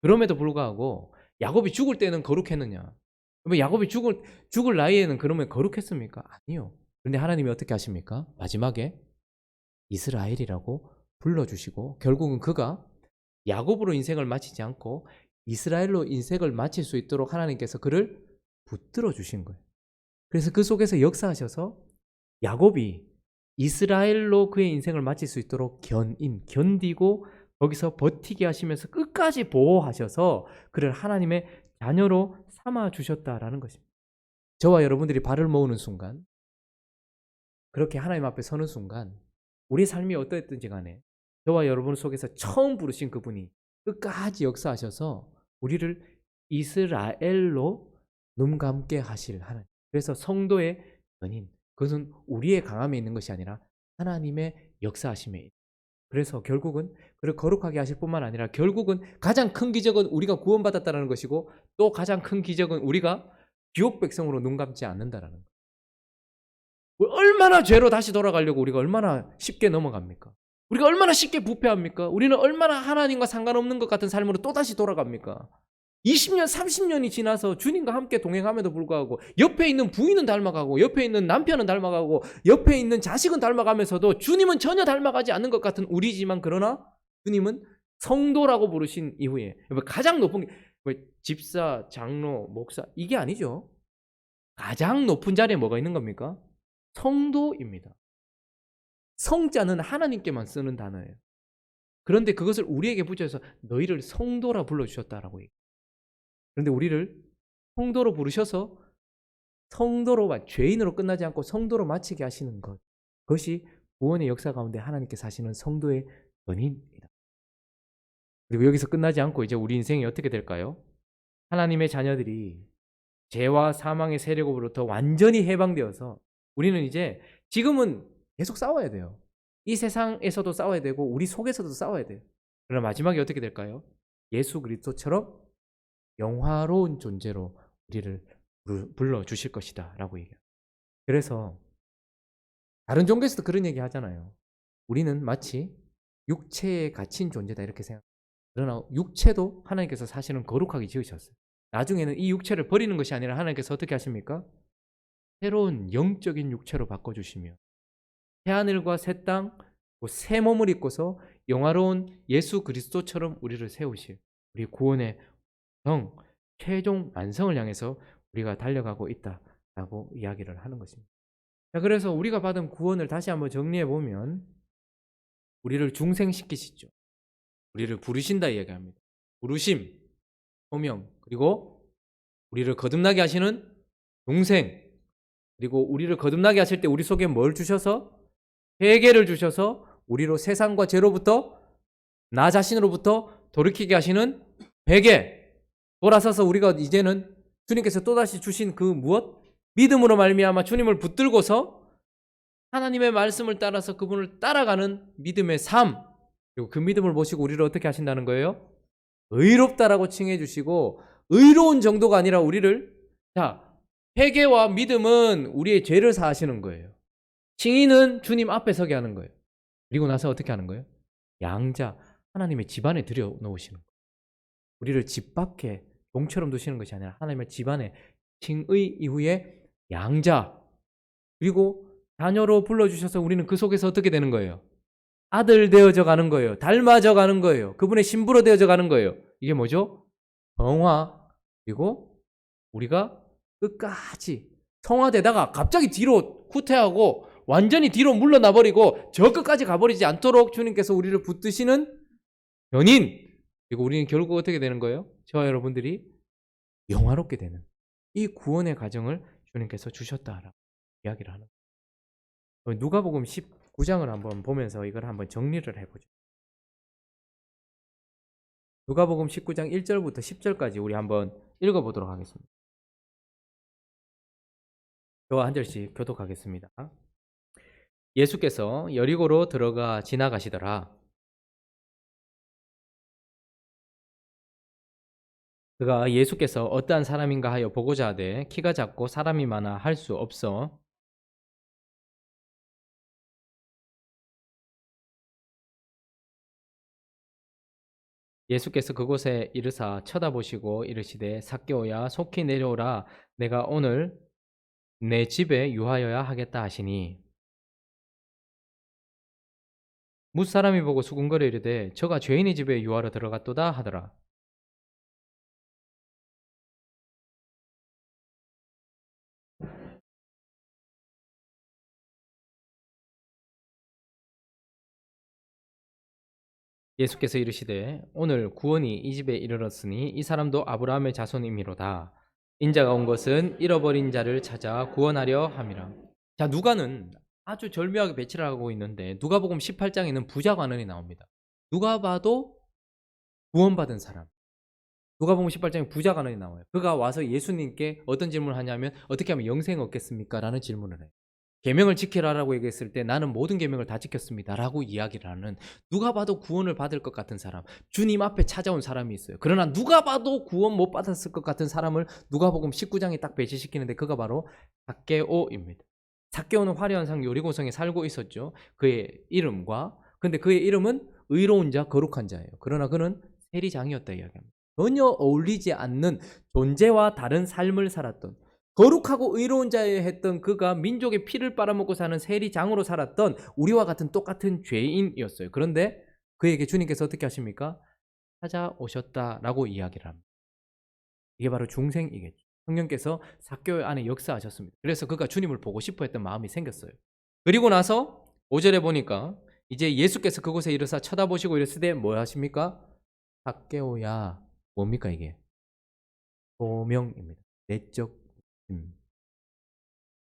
그럼에도 불구하고 야곱이 죽을 때는 거룩했느냐? 야곱이 죽을 나이에는 그러면 거룩했습니까? 아니요. 그런데 하나님이 어떻게 하십니까? 마지막에 이스라엘이라고 불러주시고 결국은 그가 야곱으로 인생을 마치지 않고 이스라엘로 인생을 마칠 수 있도록 하나님께서 그를 붙들어 주신 거예요. 그래서 그 속에서 역사하셔서 야곱이 이스라엘로 그의 인생을 마칠 수 있도록 견디고 거기서 버티게 하시면서 끝까지 보호하셔서 그를 하나님의 자녀로 삼아주셨다라는 것입니다. 저와 여러분들이 발을 모으는 순간, 그렇게 하나님 앞에 서는 순간 우리 삶이 어떠했든지 간에 저와 여러분 속에서 처음 부르신 그분이 끝까지 역사하셔서 우리를 이스라엘로 눈감게 하실 하나님. 그래서 성도의 연인, 그것은 우리의 강함에 있는 것이 아니라 하나님의 역사하심에 있는. 그래서 결국은 그를 거룩하게 하실 뿐만 아니라 결국은 가장 큰 기적은 우리가 구원받았다는 것이고 또 가장 큰 기적은 우리가 지옥 백성으로 눈감지 않는다라는 거예요. 얼마나 죄로 다시 돌아가려고 우리가 얼마나 쉽게 넘어갑니까? 우리가 얼마나 쉽게 부패합니까? 우리는 얼마나 하나님과 상관없는 것 같은 삶으로 또다시 돌아갑니까? 20년, 30년이 지나서 주님과 함께 동행함에도 불구하고 옆에 있는 부인은 닮아가고 옆에 있는 남편은 닮아가고 옆에 있는 자식은 닮아가면서도 주님은 전혀 닮아가지 않는 것 같은 우리지만, 그러나 주님은 성도라고 부르신 이후에 가장 높은 게 집사, 장로, 목사 이게 아니죠. 가장 높은 자리에 뭐가 있는 겁니까? 성도입니다. 성자는 하나님께만 쓰는 단어예요. 그런데 그것을 우리에게 붙여서 너희를 성도라 불러주셨다라고 얘기해요. 그런데 우리를 성도로 부르셔서 성도로, 죄인으로 끝나지 않고 성도로 마치게 하시는 것, 그것이 구원의 역사 가운데 하나님께서 하시는 성도의 원인입니다. 그리고 여기서 끝나지 않고 이제 우리 인생이 어떻게 될까요? 하나님의 자녀들이 죄와 사망의 세력으로부터 완전히 해방되어서 우리는 이제 지금은 계속 싸워야 돼요. 이 세상에서도 싸워야 되고 우리 속에서도 싸워야 돼요. 그러나 마지막에 어떻게 될까요? 예수 그리스도처럼 영화로운 존재로 우리를 불러주실 것이다 라고 얘기해요. 그래서 다른 종교에서도 그런 얘기 하잖아요. 우리는 마치 육체에 갇힌 존재다 이렇게 생각해요. 그러나 육체도 하나님께서 사실은 거룩하게 지으셨어요. 나중에는 이 육체를 버리는 것이 아니라 하나님께서 어떻게 하십니까? 새로운 영적인 육체로 바꿔주시며 새하늘과 새 땅, 새 몸을 입고서 영화로운 예수 그리스도처럼 우리를 세우실 우리 구원의 최종 완성을 향해서 우리가 달려가고 있다라고 이야기를 하는 것입니다. 자, 그래서 우리가 받은 구원을 다시 한번 정리해 보면 우리를 중생시키시죠. 우리를 부르신다 이야기합니다. 부르심, 소명, 그리고 우리를 거듭나게 하시는 동생, 그리고 우리를 거듭나게 하실 때 우리 속에 뭘 주셔서? 회개를 주셔서 우리로 세상과 죄로부터, 나 자신으로부터 돌이키게 하시는 회개, 돌아서서 우리가 이제는 주님께서 또다시 주신 그 무엇? 믿음으로 말미암아 주님을 붙들고서 하나님의 말씀을 따라서 그분을 따라가는 믿음의 삶, 그리고 그 믿음을 보시고 우리를 어떻게 하신다는 거예요? 의롭다라고 칭해 주시고, 의로운 정도가 아니라 우리를, 자, 회개와 믿음은 우리의 죄를 사하시는 거예요. 칭의는 주님 앞에 서게 하는 거예요. 그리고 나서 어떻게 하는 거예요? 양자, 하나님의 집안에 들여놓으시는 거예요. 우리를 집 밖에 종처럼 두시는 것이 아니라 하나님의 집안에 칭의 이후에 양자, 그리고 자녀로 불러주셔서 우리는 그 속에서 어떻게 되는 거예요? 아들 되어져 가는 거예요. 닮아져 가는 거예요. 그분의 신부로 되어져 가는 거예요. 이게 뭐죠? 성화. 그리고 우리가 끝까지 성화되다가 갑자기 뒤로 후퇴하고 완전히 뒤로 물러나버리고 저 끝까지 가버리지 않도록 주님께서 우리를 붙드시는 연인. 그리고 우리는 결국 어떻게 되는 거예요? 저와 여러분들이 영화롭게 되는 이 구원의 과정을 주님께서 주셨다라고 이야기를 하는 거예요. 누가복음 19장을 한번 보면서 이걸 한번 정리를 해보죠. 누가복음 19장 1절부터 10절까지 우리 한번 읽어보도록 하겠습니다. 저와 한 절씩 교독하겠습니다. 예수께서 여리고로 들어가 지나가시더라. 그가 예수께서 어떠한 사람인가 하여 보고자 하되 키가 작고 사람이 많아 할 수 없어 예수께서 그곳에 이르사 쳐다보시고 이르시되 삭개오야 속히 내려오라 내가 오늘 내 집에 유하여야 하겠다 하시니 뭇사람이 보고 수군거려 이르되 저가 죄인의 집에 유하러 들어갔도다 하더라. 예수께서 이르시되 오늘 구원이 이 집에 이르렀으니 이 사람도 아브라함의 자손이미로다. 인자가 온 것은 잃어버린 자를 찾아 구원하려 함이라. 자, 누가는 아주 절묘하게 배치를 하고 있는데 누가복음 18장에는 부자 관원이 나옵니다. 누가 봐도 구원받은 사람. 누가복음 18장에 부자 관원이 나와요. 그가 와서 예수님께 어떤 질문을 하냐면 어떻게 하면 영생을 얻겠습니까? 라는 질문을 해요. 계명을 지키라라고 얘기했을 때 나는 모든 계명을 다 지켰습니다 라고 이야기를 하는, 누가 봐도 구원을 받을 것 같은 사람, 주님 앞에 찾아온 사람이 있어요. 그러나 누가 봐도 구원 못 받았을 것 같은 사람을 누가복음 19장에 딱 배치시키는데 그가 바로 삭개오입니다. 삭개오는 화려한 상 여리고성에 살고 있었죠. 그의 이름과, 근데 그의 이름은 의로운 자, 거룩한 자예요. 그러나 그는 세리장이었다 이야기합니다. 전혀 어울리지 않는 존재와 다른 삶을 살았던, 거룩하고 의로운 자여 했던 그가 민족의 피를 빨아먹고 사는 세리장으로 살았던 우리와 같은 똑같은 죄인이었어요. 그런데 그에게 주님께서 어떻게 하십니까? 찾아오셨다라고 이야기를 합니다. 이게 바로 중생이겠죠. 성령께서 삭개오 안에 역사하셨습니다. 그래서 그가 주님을 보고 싶어 했던 마음이 생겼어요. 그리고 나서 5절에 보니까 이제 예수께서 그곳에 이르사 쳐다보시고 이르시되 뭐 하십니까? 삭개오야. 뭡니까 이게? 소명입니다. 내적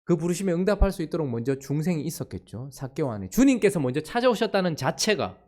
그 부르심에 응답할 수 있도록 먼저 중생이 있었겠죠. 삭개오 안에 주님께서 먼저 찾아오셨다는 자체가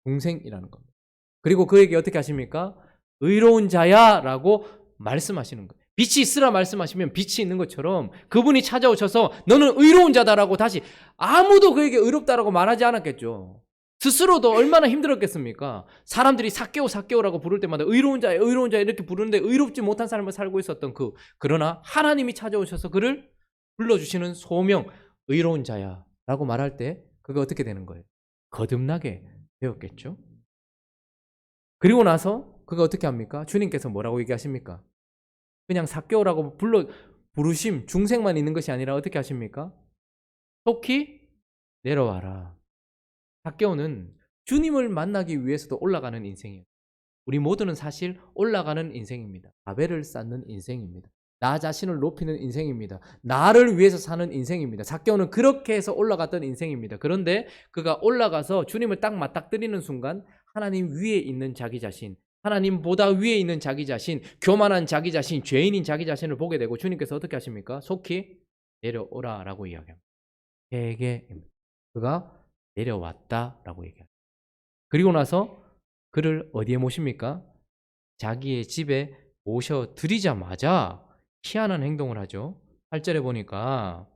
중생이라는 겁니다. 그리고 그에게 어떻게 하십니까? 의로운 자야 라고 말씀하시는 거예요. 빛이 있으라 말씀하시면 빛이 있는 것처럼 그분이 찾아오셔서 너는 의로운 자다라고 다시, 아무도 그에게 의롭다라고 말하지 않았겠죠. 스스로도 얼마나 힘들었겠습니까? 사람들이 삭개오라고 부를 때마다 의로운 자야 의로운 자야 이렇게 부르는데 의롭지 못한 삶을 살고 있었던 그러나 하나님이 찾아오셔서 그를 불러주시는 소명, 의로운 자야 라고 말할 때 그가 어떻게 되는 거예요? 거듭나게 되었겠죠. 그리고 나서 그가 어떻게 합니까? 주님께서 뭐라고 얘기하십니까? 그냥 삭개오라고 부르심 중생만 있는 것이 아니라 어떻게 하십니까? 속히 내려와라. 삭개오는 주님을 만나기 위해서도 올라가는 인생이에요. 우리 모두는 사실 올라가는 인생입니다. 바벨을 쌓는 인생입니다. 나 자신을 높이는 인생입니다. 나를 위해서 사는 인생입니다. 삭개오는 그렇게 해서 올라갔던 인생입니다. 그런데 그가 올라가서 주님을 딱 맞닥뜨리는 순간 하나님 위에 있는 자기 자신, 하나님보다 위에 있는 자기 자신, 교만한 자기 자신, 죄인인 자기 자신을 보게 되고 주님께서 어떻게 하십니까? 속히 내려오라라고 이야기합니다. 회개입니다. 그가 내려왔다라고 얘기합니다. 그리고 나서 그를 어디에 모십니까? 자기의 집에 모셔드리자마자 희한한 행동을 하죠. 8절에 보니까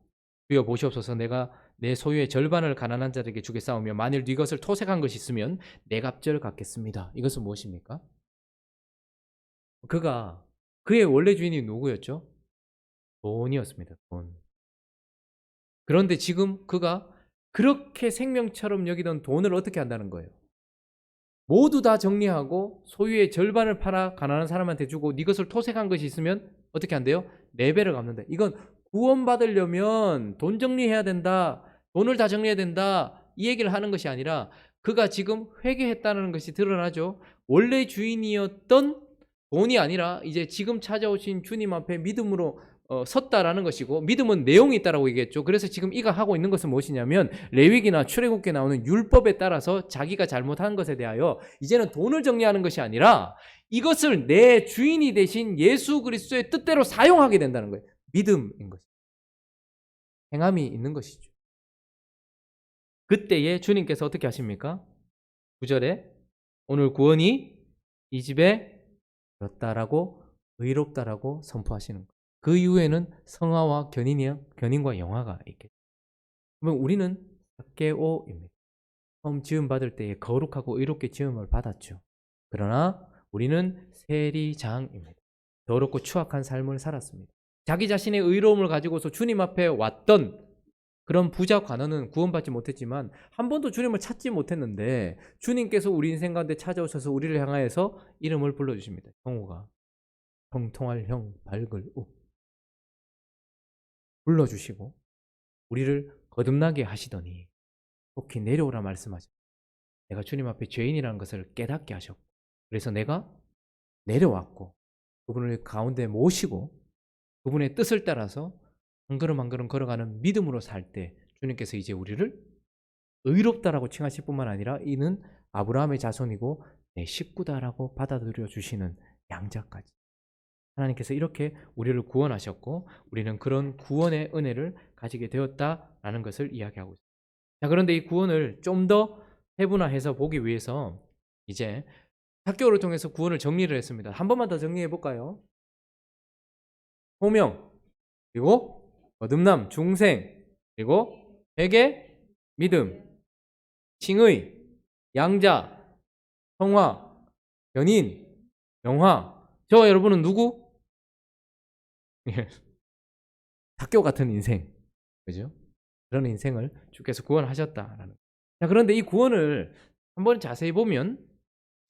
주여 보시옵소서 내가 내 소유의 절반을 가난한 자에게 주겠사오며 만일 네 것을 토색한 것이 있으면 내 값을 갚겠습니다. 이것은 무엇입니까? 그의 원래 주인이 누구였죠? 돈이었습니다. 돈. 그런데 지금 그가 그렇게 생명처럼 여기던 돈을 어떻게 한다는 거예요? 모두 다 정리하고 소유의 절반을 팔아 가난한 사람한테 주고 네 것을 토색한 것이 있으면 어떻게 한대요? 4배를 갚는다. 이건 구원받으려면 돈 정리해야 된다. 돈을 다 정리해야 된다. 이 얘기를 하는 것이 아니라 그가 지금 회개했다는 것이 드러나죠. 원래 주인이었던 돈이 아니라 이제 지금 찾아오신 주님 앞에 믿음으로 섰다라는 것이고, 믿음은 내용이 있다라고 얘기했죠. 그래서 지금 이가 하고 있는 것은 무엇이냐면 레위기나 출애굽기에 나오는 율법에 따라서 자기가 잘못한 것에 대하여 이제는 돈을 정리하는 것이 아니라 이것을 내 주인이 되신 예수 그리스도의 뜻대로 사용하게 된다는 거예요. 믿음인 것이죠. 행함이 있는 것이죠. 그때에 주님께서 어떻게 하십니까? 9절에 오늘 구원이 이 집에 들었다라고, 의롭다라고 선포하시는 거예요. 그 이후에는 성화와 견인과 영화가 있겠죠. 그러면 우리는 삭개오입니다. 처음 지음 받을 때에 거룩하고 의롭게 지음을 받았죠. 그러나 우리는 세리장입니다. 더럽고 추악한 삶을 살았습니다. 자기 자신의 의로움을 가지고서 주님 앞에 왔던 그런 부자 관원은 구원받지 못했지만 한 번도 주님을 찾지 못했는데 주님께서 우리 인생 가운데 찾아오셔서 우리를 향하여서 이름을 불러주십니다. 형우가 형통할 형 밝을 우 불러주시고 우리를 거듭나게 하시더니 속히 내려오라 말씀하셨고, 내가 주님 앞에 죄인이라는 것을 깨닫게 하셨고, 그래서 내가 내려왔고 그분을 가운데 모시고 그분의 뜻을 따라서 한 걸음 한 걸음 걸어가는 믿음으로 살 때 주님께서 이제 우리를 의롭다라고 칭하실 뿐만 아니라 이는 아브라함의 자손이고 내 식구다라고 받아들여 주시는 양자까지 하나님께서 이렇게 우리를 구원하셨고 우리는 그런 구원의 은혜를 가지게 되었다라는 것을 이야기하고 있습니다. 자, 그런데 이 구원을 좀 더 세분화해서 보기 위해서 이제 삭개오를 통해서 구원을 정리를 했습니다. 한 번만 더 정리해 볼까요? 소명, 그리고 거듭남, 중생, 그리고 회개, 믿음, 칭의, 양자, 성화, 연인, 영화. 저와 여러분은 누구? 삭개오 같은 인생, 그죠? 그런 인생을 주께서 구원하셨다라는. 자, 그런데 이 구원을 한번 자세히 보면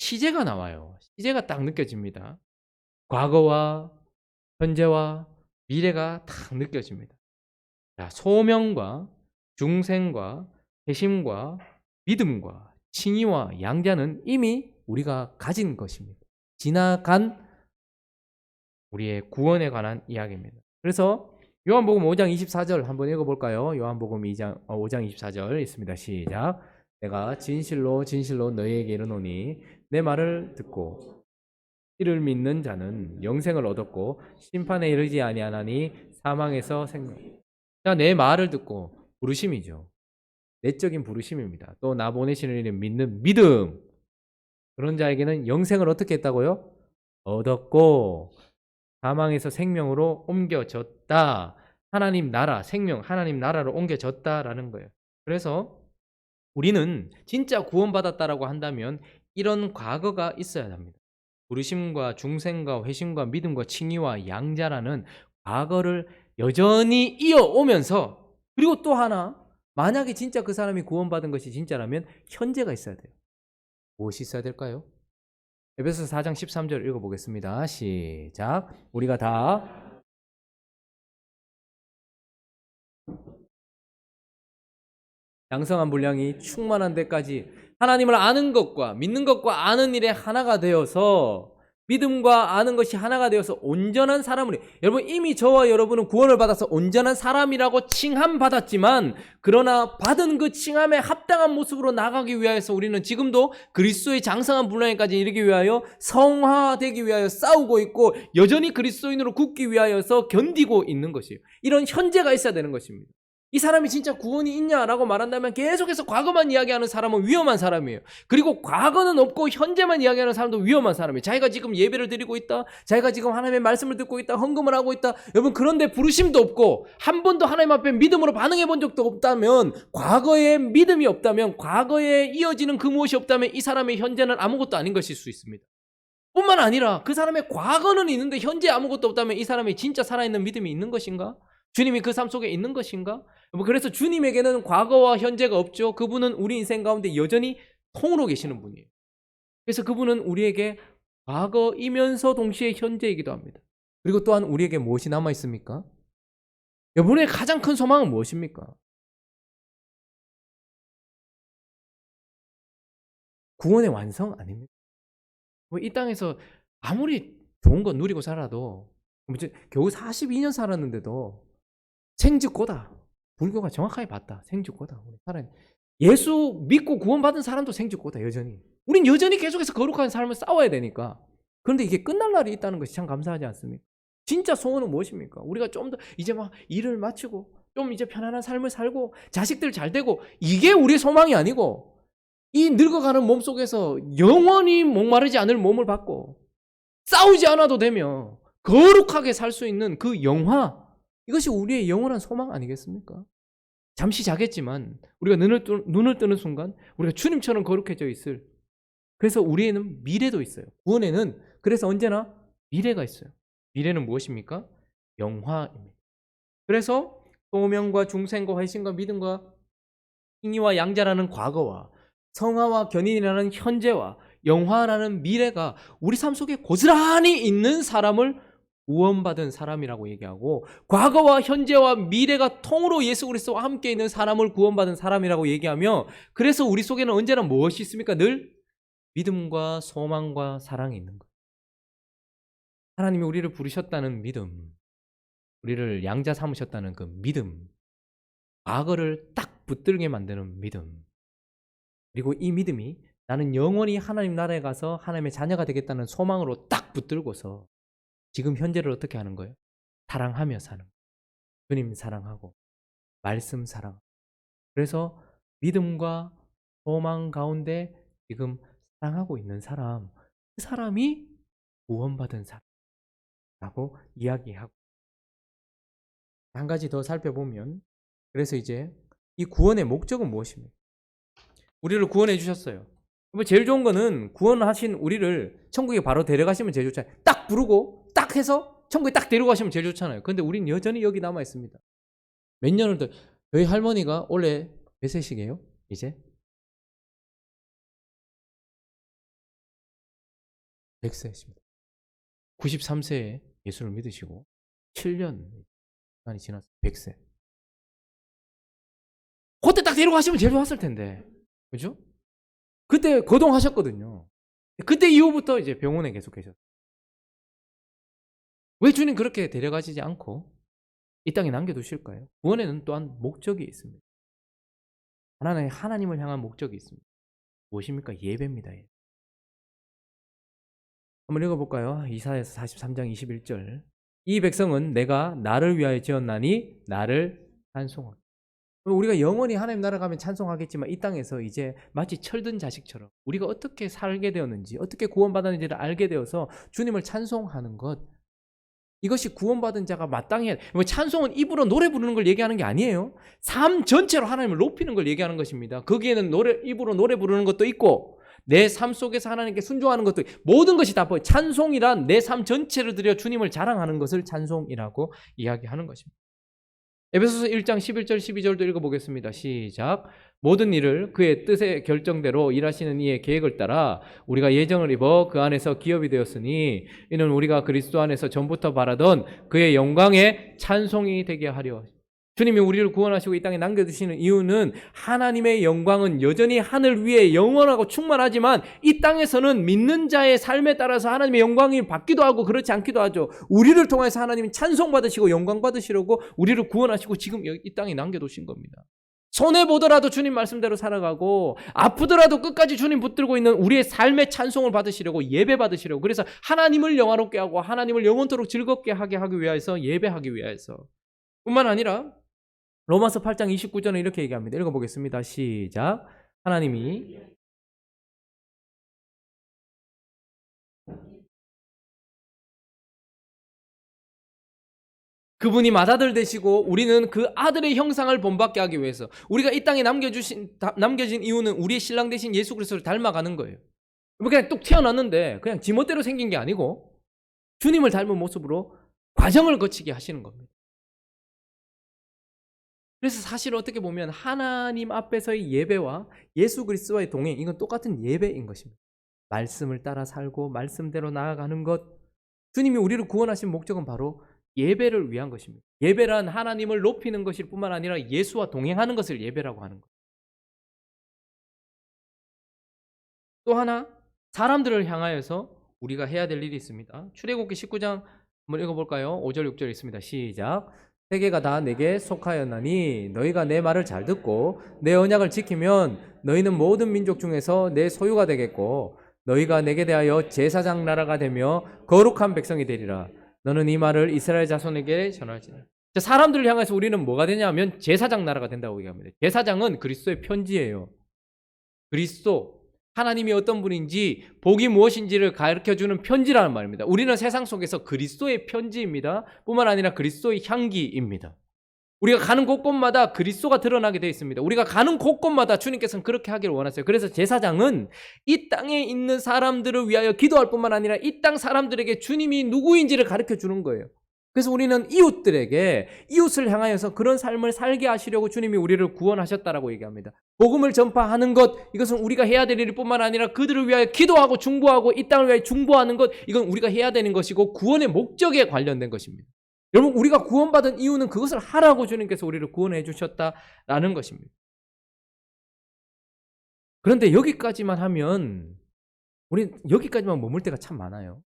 시제가 나와요. 시제가 딱 느껴집니다. 과거와 현재와 미래가 딱 느껴집니다. 자, 소명과 중생과 회심과 믿음과 칭의와 양자는 이미 우리가 가진 것입니다. 지나간 우리의 구원에 관한 이야기입니다. 그래서 요한복음 5장 24절 한번 읽어볼까요? 요한복음 5장 24절 있습니다. 시작. 내가 진실로 진실로 너희에게 이르노니 내 말을 듣고 이를 믿는 자는 영생을 얻었고 심판에 이르지 아니하나니 사망에서 생명. 자, 내 말을 듣고 부르심이죠. 내적인 부르심입니다. 또 나 보내시는 이를 믿는 믿음. 그런 자에게는 영생을 어떻게 했다고요? 얻었고 사망에서 생명으로 옮겨졌다. 하나님 나라, 생명, 하나님 나라로 옮겨졌다라는 거예요. 그래서 우리는 진짜 구원받았다라고 한다면 이런 과거가 있어야 합니다. 부르심과 중생과 회심과 믿음과 칭의와 양자라는 과거를 여전히 이어오면서, 그리고 또 하나, 만약에 진짜 그 사람이 구원받은 것이 진짜라면 현재가 있어야 돼요. 무엇이 있어야 될까요? 에베소서 4장 13절 읽어보겠습니다. 시작. 우리가 다 양성한 분량이 충만한 데까지 하나님을 아는 것과 믿는 것과 아는 일에 하나가 되어서, 믿음과 아는 것이 하나가 되어서 온전한 사람으로, 여러분 이미 저와 여러분은 구원을 받아서 온전한 사람이라고 칭함받았지만, 그러나 받은 그 칭함에 합당한 모습으로 나가기 위하여서 우리는 지금도 그리스도의 장성한 분량에까지 이르기 위하여 성화되기 위하여 싸우고 있고, 여전히 그리스도인으로 굳기 위하여서 견디고 있는 것이에요. 이런 현재가 있어야 되는 것입니다. 이 사람이 진짜 구원이 있냐라고 말한다면 계속해서 과거만 이야기하는 사람은 위험한 사람이에요. 그리고 과거는 없고 현재만 이야기하는 사람도 위험한 사람이에요. 자기가 지금 예배를 드리고 있다, 자기가 지금 하나님의 말씀을 듣고 있다, 헌금을 하고 있다, 여러분 그런데 부르심도 없고 한 번도 하나님 앞에 믿음으로 반응해 본 적도 없다면, 과거에 믿음이 없다면, 과거에 이어지는 그 무엇이 없다면 이 사람의 현재는 아무것도 아닌 것일 수 있습니다. 뿐만 아니라 그 사람의 과거는 있는데 현재 아무것도 없다면 이 사람이 진짜 살아있는 믿음이 있는 것인가? 주님이 그 삶 속에 있는 것인가? 그래서 주님에게는 과거와 현재가 없죠. 그분은 우리 인생 가운데 여전히 통으로 계시는 분이에요. 그래서 그분은 우리에게 과거이면서 동시에 현재이기도 합니다. 그리고 또한 우리에게 무엇이 남아있습니까? 여러분의 가장 큰 소망은 무엇입니까? 구원의 완성 아닙니까? 이 땅에서 아무리 좋은 거 누리고 살아도, 겨우 42년 살았는데도 생직고다. 불교가 정확하게 봤다. 생직고다. 예수 믿고 구원받은 사람도 생직고다. 여전히. 우린 여전히 계속해서 거룩한 삶을 싸워야 되니까. 그런데 이게 끝날 날이 있다는 것이 참 감사하지 않습니까? 진짜 소원은 무엇입니까? 우리가 좀 더 이제 막 일을 마치고 좀 이제 편안한 삶을 살고 자식들 잘 되고, 이게 우리의 소망이 아니고, 이 늙어가는 몸 속에서 영원히 목마르지 않을 몸을 받고 싸우지 않아도 되며 거룩하게 살 수 있는 그 영화, 이것이 우리의 영원한 소망 아니겠습니까? 잠시 자겠지만 우리가 눈을 뜨는 순간 우리가 주님처럼 거룩해져 있을, 그래서 우리에는 미래도 있어요. 구원에는 그래서 언제나 미래가 있어요. 미래는 무엇입니까? 영화입니다. 그래서 소명과 중생과 회심과 믿음과 칭의와 양자라는 과거와 성화와 견인이라는 현재와 영화라는 미래가 우리 삶 속에 고스란히 있는 사람을 구원받은 사람이라고 얘기하고, 과거와 현재와 미래가 통으로 예수 그리스도와 함께 있는 사람을 구원받은 사람이라고 얘기하며, 그래서 우리 속에는 언제나 무엇이 있습니까? 늘 믿음과 소망과 사랑이 있는 거예요. 하나님이 우리를 부르셨다는 믿음, 우리를 양자 삼으셨다는 그 믿음, 과거를 딱 붙들게 만드는 믿음, 그리고 이 믿음이 나는 영원히 하나님 나라에 가서 하나님의 자녀가 되겠다는 소망으로 딱 붙들고서 지금 현재를 어떻게 하는 거예요? 사랑하며 사는 거예요. 주님 사랑하고 말씀 사랑. 그래서 믿음과 소망 가운데 지금 사랑하고 있는 사람, 그 사람이 구원받은 사람이라고 이야기하고, 한 가지 더 살펴보면, 그래서 이제 이 구원의 목적은 무엇입니까? 우리를 구원해 주셨어요. 제일 좋은 거는 구원하신 우리를 천국에 바로 데려가시면 제일 좋잖아요. 딱 부르고 딱 해서 천국에 딱 데려가시면 제일 좋잖아요. 그런데 우린 여전히 여기 남아 있습니다. 몇 년을 더. 저희 할머니가 올해 몇 세시게요? 이제 100세십니다. 93세에 예수를 믿으시고 7년 시간이 지났어요. 100세. 그때 딱 데려가시면 제일 좋았을 텐데. 그죠? 그때 거동하셨거든요. 그때 이후부터 이제 병원에 계속 계셨어요. 왜 주님 그렇게 데려가시지 않고 이 땅에 남겨두실까요? 구원에는 또한 목적이 있습니다. 하나님을 향한 목적이 있습니다. 무엇입니까? 예배입니다. 한번 읽어볼까요? 이사야서 43장 21절. 이 백성은 내가 나를 위하여 지었나니 나를 찬송하라. 우리가 영원히 하나님 나라 가면 찬송하겠지만 이 땅에서 이제 마치 철든 자식처럼 우리가 어떻게 살게 되었는지, 어떻게 구원받았는지를 알게 되어서 주님을 찬송하는 것, 이것이 구원받은 자가 마땅히 해야 돼. 찬송은 입으로 노래 부르는 걸 얘기하는 게 아니에요. 삶 전체로 하나님을 높이는 걸 얘기하는 것입니다. 거기에는 입으로 노래 부르는 것도 있고 내 삶 속에서 하나님께 순종하는 것도 있고, 모든 것이 다 보여요. 찬송이란 내 삶 전체를 들여 주님을 자랑하는 것을 찬송이라고 이야기하는 것입니다. 에베소서 1장 11절 12절도 읽어보겠습니다. 시작. 모든 일을 그의 뜻의 결정대로 일하시는 이의 계획을 따라 우리가 예정을 입어 그 안에서 기업이 되었으니 이는 우리가 그리스도 안에서 전부터 바라던 그의 영광의 찬송이 되게 하려. 주님이 우리를 구원하시고 이 땅에 남겨두시는 이유는 하나님의 영광은 여전히 하늘 위에 영원하고 충만하지만 이 땅에서는 믿는 자의 삶에 따라서 하나님의 영광이 받기도 하고 그렇지 않기도 하죠. 우리를 통해서 하나님이 찬송받으시고 영광 받으시려고 우리를 구원하시고 지금 이 땅에 남겨두신 겁니다. 손해보더라도 주님 말씀대로 살아가고 아프더라도 끝까지 주님 붙들고 있는 우리의 삶의 찬송을 받으시려고, 예배 받으시려고, 그래서 하나님을 영화롭게 하고 하나님을 영원토록 즐겁게 하게 하기 위해서, 예배하기 위해서 뿐만 아니라 로마서 8장 29절은 이렇게 얘기합니다. 읽어보겠습니다. 시작. 하나님이 그분이 맏아들 되시고 우리는 그 아들의 형상을 본받게 하기 위해서, 우리가 이 땅에 남겨진 이유는 우리의 신랑 되신 예수 그리스도를 닮아가는 거예요. 그냥 뚝 태어났는데 그냥 지멋대로 생긴 게 아니고 주님을 닮은 모습으로 과정을 거치게 하시는 겁니다. 그래서 사실 어떻게 보면 하나님 앞에서의 예배와 예수 그리스도와의 동행, 이건 똑같은 예배인 것입니다. 말씀을 따라 살고 말씀대로 나아가는 것, 주님이 우리를 구원하신 목적은 바로 예배를 위한 것입니다. 예배란 하나님을 높이는 것일 뿐만 아니라 예수와 동행하는 것을 예배라고 하는 것. 또 하나, 사람들을 향하여서 우리가 해야 될 일이 있습니다. 출애굽기 19장 한번 읽어볼까요? 5절 6절 있습니다. 시작. 세계가 다 내게 속하였나니 너희가 내 말을 잘 듣고 내 언약을 지키면 너희는 모든 민족 중에서 내 소유가 되겠고 너희가 내게 대하여 제사장 나라가 되며 거룩한 백성이 되리라. 너는 이 말을 이스라엘 자손에게 전할지라. 사람들을 향해서 우리는 뭐가 되냐면 제사장 나라가 된다고 얘기합니다. 제사장은 그리스도의 편지예요. 그리스도, 하나님이 어떤 분인지, 복이 무엇인지를 가르쳐주는 편지라는 말입니다. 우리는 세상 속에서 그리스도의 편지입니다. 뿐만 아니라 그리스도의 향기입니다. 우리가 가는 곳곳마다 그리스도가 드러나게 되어 있습니다. 우리가 가는 곳곳마다 주님께서는 그렇게 하기를 원하세요. 그래서 제사장은 이 땅에 있는 사람들을 위하여 기도할 뿐만 아니라 이 땅 사람들에게 주님이 누구인지를 가르쳐 주는 거예요. 그래서 우리는 이웃을 향하여서 그런 삶을 살게 하시려고 주님이 우리를 구원하셨다라고 얘기합니다. 복음을 전파하는 것, 이것은 우리가 해야 될 일뿐만 아니라 그들을 위하여 기도하고 중보하고 이 땅을 위하여 중보하는 것, 이건 우리가 해야 되는 것이고 구원의 목적에 관련된 것입니다. 여러분, 우리가 구원받은 이유는 그것을 하라고 주님께서 우리를 구원해 주셨다라는 것입니다. 그런데 여기까지만 하면 우리 여기까지만 머물 때가 참 많아요.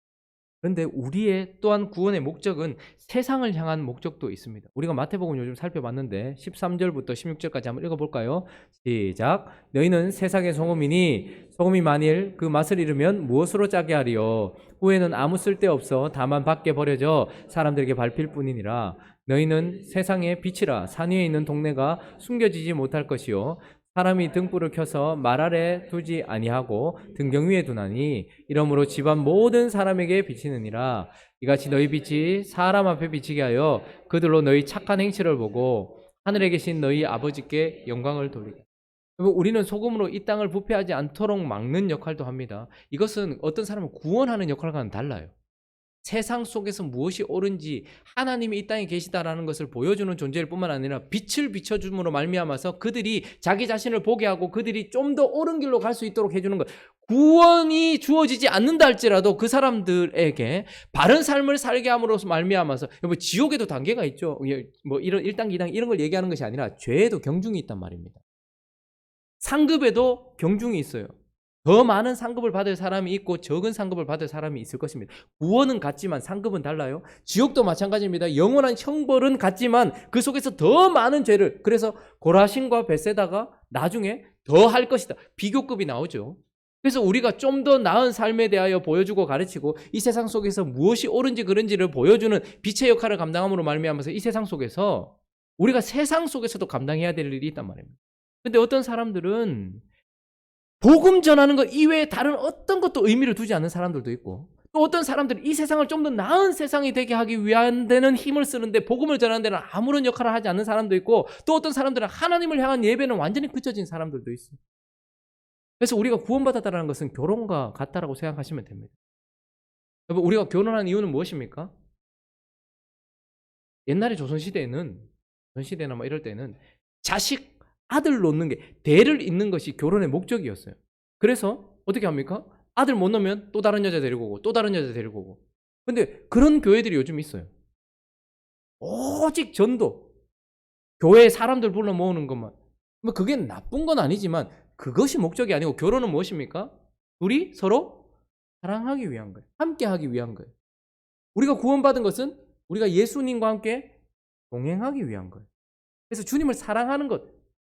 그런데 우리의 또한 구원의 목적은 세상을 향한 목적도 있습니다. 우리가 마태복음 요즘 살펴봤는데 13절부터 16절까지 한번 읽어볼까요? 시작. 너희는 세상의 소금이니 소금이 만일 그 맛을 잃으면 무엇으로 짜게 하리요? 후에는 아무 쓸데없어 다만 밖에 버려져 사람들에게 밟힐 뿐이니라. 너희는 세상의 빛이라. 산 위에 있는 동네가 숨겨지지 못할 것이요 사람이 등불을 켜서 말 아래 두지 아니하고 등경 위에 두나니 이러므로 집안 모든 사람에게 비치느니라. 이같이 너희 빛이 사람 앞에 비치게 하여 그들로 너희 착한 행실을 보고 하늘에 계신 너희 아버지께 영광을 돌리게. 우리는 소금으로 이 땅을 부패하지 않도록 막는 역할도 합니다. 이것은 어떤 사람을 구원하는 역할과는 달라요. 세상 속에서 무엇이 옳은지 하나님이 이 땅에 계시다라는 것을 보여주는 존재일 뿐만 아니라 빛을 비춰줌으로 말미암아서 그들이 자기 자신을 보게 하고 그들이 좀 더 옳은 길로 갈 수 있도록 해주는 것. 구원이 주어지지 않는다 할지라도 그 사람들에게 바른 삶을 살게 함으로써 말미암아서, 여러분, 지옥에도 단계가 있죠. 뭐 이런 1단, 2단 이런 걸 얘기하는 것이 아니라 죄에도 경중이 있단 말입니다. 상급에도 경중이 있어요. 더 많은 상급을 받을 사람이 있고 적은 상급을 받을 사람이 있을 것입니다. 구원은 같지만 상급은 달라요. 지옥도 마찬가지입니다. 영원한 형벌은 같지만 그 속에서 더 많은 죄를, 그래서 고라신과 벳세다가 나중에 더 할 것이다, 비교급이 나오죠. 그래서 우리가 좀 더 나은 삶에 대하여 보여주고 가르치고 이 세상 속에서 무엇이 옳은지 그른지를 보여주는 빛의 역할을 감당함으로 말미암아서 이 세상 속에서 우리가 세상 속에서도 감당해야 될 일이 있단 말입니다. 근데 어떤 사람들은 복음 전하는 것 이외에 다른 어떤 것도 의미를 두지 않는 사람들도 있고, 또 어떤 사람들은 이 세상을 좀 더 나은 세상이 되게 하기 위한 데는 힘을 쓰는데 복음을 전하는 데는 아무런 역할을 하지 않는 사람도 있고, 또 어떤 사람들은 하나님을 향한 예배는 완전히 그쳐진 사람들도 있어요. 그래서 우리가 구원받았다는 것은 결혼과 같다라고 생각하시면 됩니다. 여러분, 우리가 결혼한 이유는 무엇입니까? 옛날에 조선시대에는, 조선시대나 뭐 이럴 때는 자식, 아들 놓는 게, 대를 잇는 것이 결혼의 목적이었어요. 그래서 어떻게 합니까? 아들 못 놓으면 또 다른 여자 데리고 오고 또 다른 여자 데리고 오고. 근데 그런 교회들이 요즘 있어요. 오직 전도, 교회에 사람들 불러 모으는 것만. 뭐 그게 나쁜 건 아니지만 그것이 목적이 아니고, 결혼은 무엇입니까? 둘이 서로 사랑하기 위한 거예요. 함께 하기 위한 거예요. 우리가 구원받은 것은 우리가 예수님과 함께 동행하기 위한 거예요. 그래서 주님을 사랑하는 것,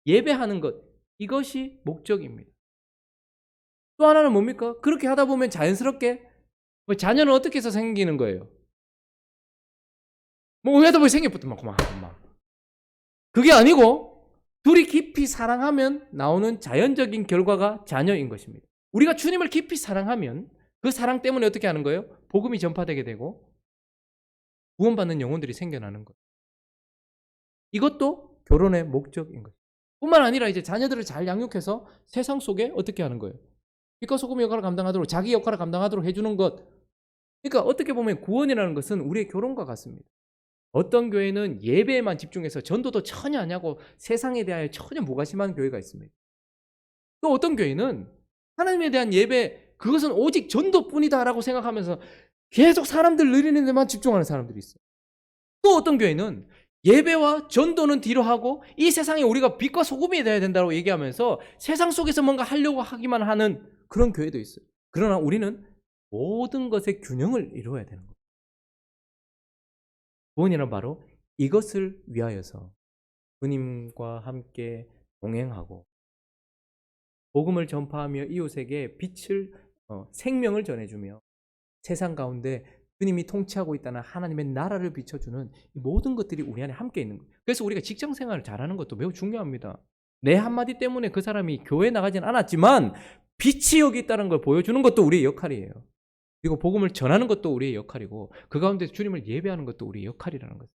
예배하는 것, 이것이 목적입니다. 또 하나는 뭡니까? 그렇게 하다 보면 자연스럽게 자녀는 어떻게 해서 생기는 거예요? 뭐 왜다 보니 생겼부터 막 그게 아니고 둘이 깊이 사랑하면 나오는 자연적인 결과가 자녀인 것입니다. 우리가 주님을 깊이 사랑하면 그 사랑 때문에 어떻게 하는 거예요? 복음이 전파되게 되고 구원받는 영혼들이 생겨나는 거예요. 이것도 결혼의 목적인 거예요. 뿐만 아니라 이제 자녀들을 잘 양육해서 세상 속에 어떻게 하는 거예요? 빛과 소금의 역할을 감당하도록, 자기 역할을 감당하도록 해주는 것. 그러니까 어떻게 보면 구원이라는 것은 우리의 결혼과 같습니다. 어떤 교회는 예배에만 집중해서 전도도 전혀 안 하고 세상에 대하여 전혀 무관심한 교회가 있습니다. 또 어떤 교회는 하나님에 대한 예배, 그것은 오직 전도뿐이다라고 생각하면서 계속 사람들 늘리는 데만 집중하는 사람들이 있어요. 또 어떤 교회는 예배와 전도는 뒤로 하고 이 세상에 우리가 빛과 소금이 되어야 된다고 얘기하면서 세상 속에서 뭔가 하려고 하기만 하는 그런 교회도 있어요. 그러나 우리는 모든 것의 균형을 이루어야 되는 거예요. 구원이란 바로 이것을 위하여서 주님과 함께 동행하고 복음을 전파하며 이웃에게 빛을, 생명을 전해주며 세상 가운데 주님이 통치하고 있다는 하나님의 나라를 비춰주는 이 모든 것들이 우리 안에 함께 있는 거예요. 그래서 우리가 직장 생활을 잘하는 것도 매우 중요합니다. 내 한마디 때문에 그 사람이 교회에 나가진 않았지만 빛이 여기 있다는 걸 보여주는 것도 우리의 역할이에요. 그리고 복음을 전하는 것도 우리의 역할이고 그 가운데 주님을 예배하는 것도 우리의 역할이라는 거죠.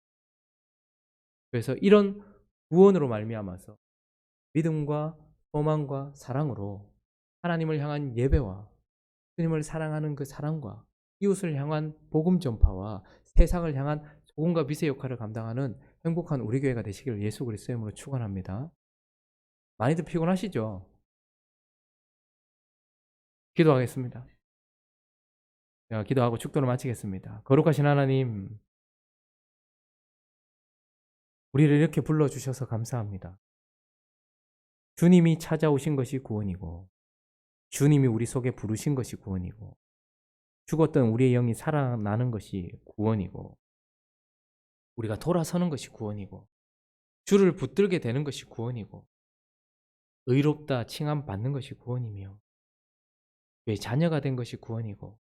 그래서 이런 구원으로 말미암아서 믿음과 소망과 사랑으로 하나님을 향한 예배와 주님을 사랑하는 그 사랑과 이웃을 향한 복음 전파와 세상을 향한 소금과 빛의 역할을 감당하는 행복한 우리 교회가 되시기를 예수 그리스도의 이름으로 축원합니다. 많이들 피곤하시죠? 기도하겠습니다. 제가 기도하고 축도를 마치겠습니다. 거룩하신 하나님, 우리를 이렇게 불러주셔서 감사합니다. 주님이 찾아오신 것이 구원이고 주님이 우리 속에 부르신 것이 구원이고 죽었던 우리의 영이 살아나는 것이 구원이고 우리가 돌아서는 것이 구원이고 주를 붙들게 되는 것이 구원이고 의롭다 칭함받는 것이 구원이며 왜 자녀가 된 것이 구원이고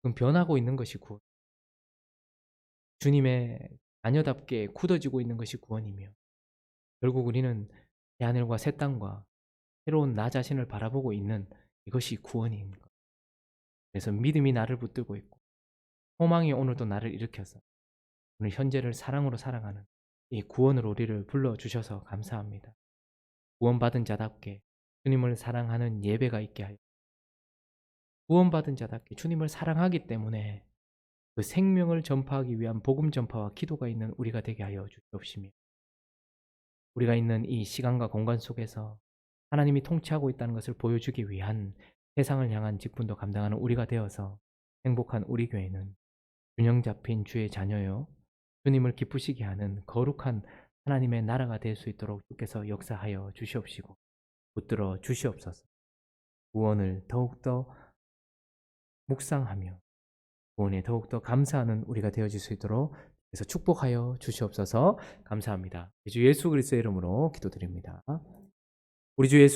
그럼 변하고 있는 것이 구원, 주님의 자녀답게 굳어지고 있는 것이 구원이며 결국 우리는 새하늘과 새 땅과 새로운 나 자신을 바라보고 있는 이것이 구원인 것. 그래서 믿음이 나를 붙들고 있고 소망이 오늘도 나를 일으켜서 오늘 현재를 사랑으로 살아가는 이 구원으로 우리를 불러주셔서 감사합니다. 구원받은 자답게 주님을 사랑하는 예배가 있게 하여 구원받은 자답게 주님을 사랑하기 때문에 그 생명을 전파하기 위한 복음 전파와 기도가 있는 우리가 되게 하여 주시옵시며, 우리가 있는 이 시간과 공간 속에서 하나님이 통치하고 있다는 것을 보여주기 위한 세상을 향한 직분도 감당하는 우리가 되어서 행복한 우리 교회는 균형 잡힌 주의 자녀요, 주님을 기쁘시게 하는 거룩한 하나님의 나라가 될 수 있도록 주께서 역사하여 주시옵시고 붙들어 주시옵소서. 구원을 더욱더 묵상하며 구원에 더욱더 감사하는 우리가 되어질 수 있도록 그래서 축복하여 주시옵소서. 감사합니다. 주 예수 그리스도의 이름으로 기도드립니다. 우리 주 예수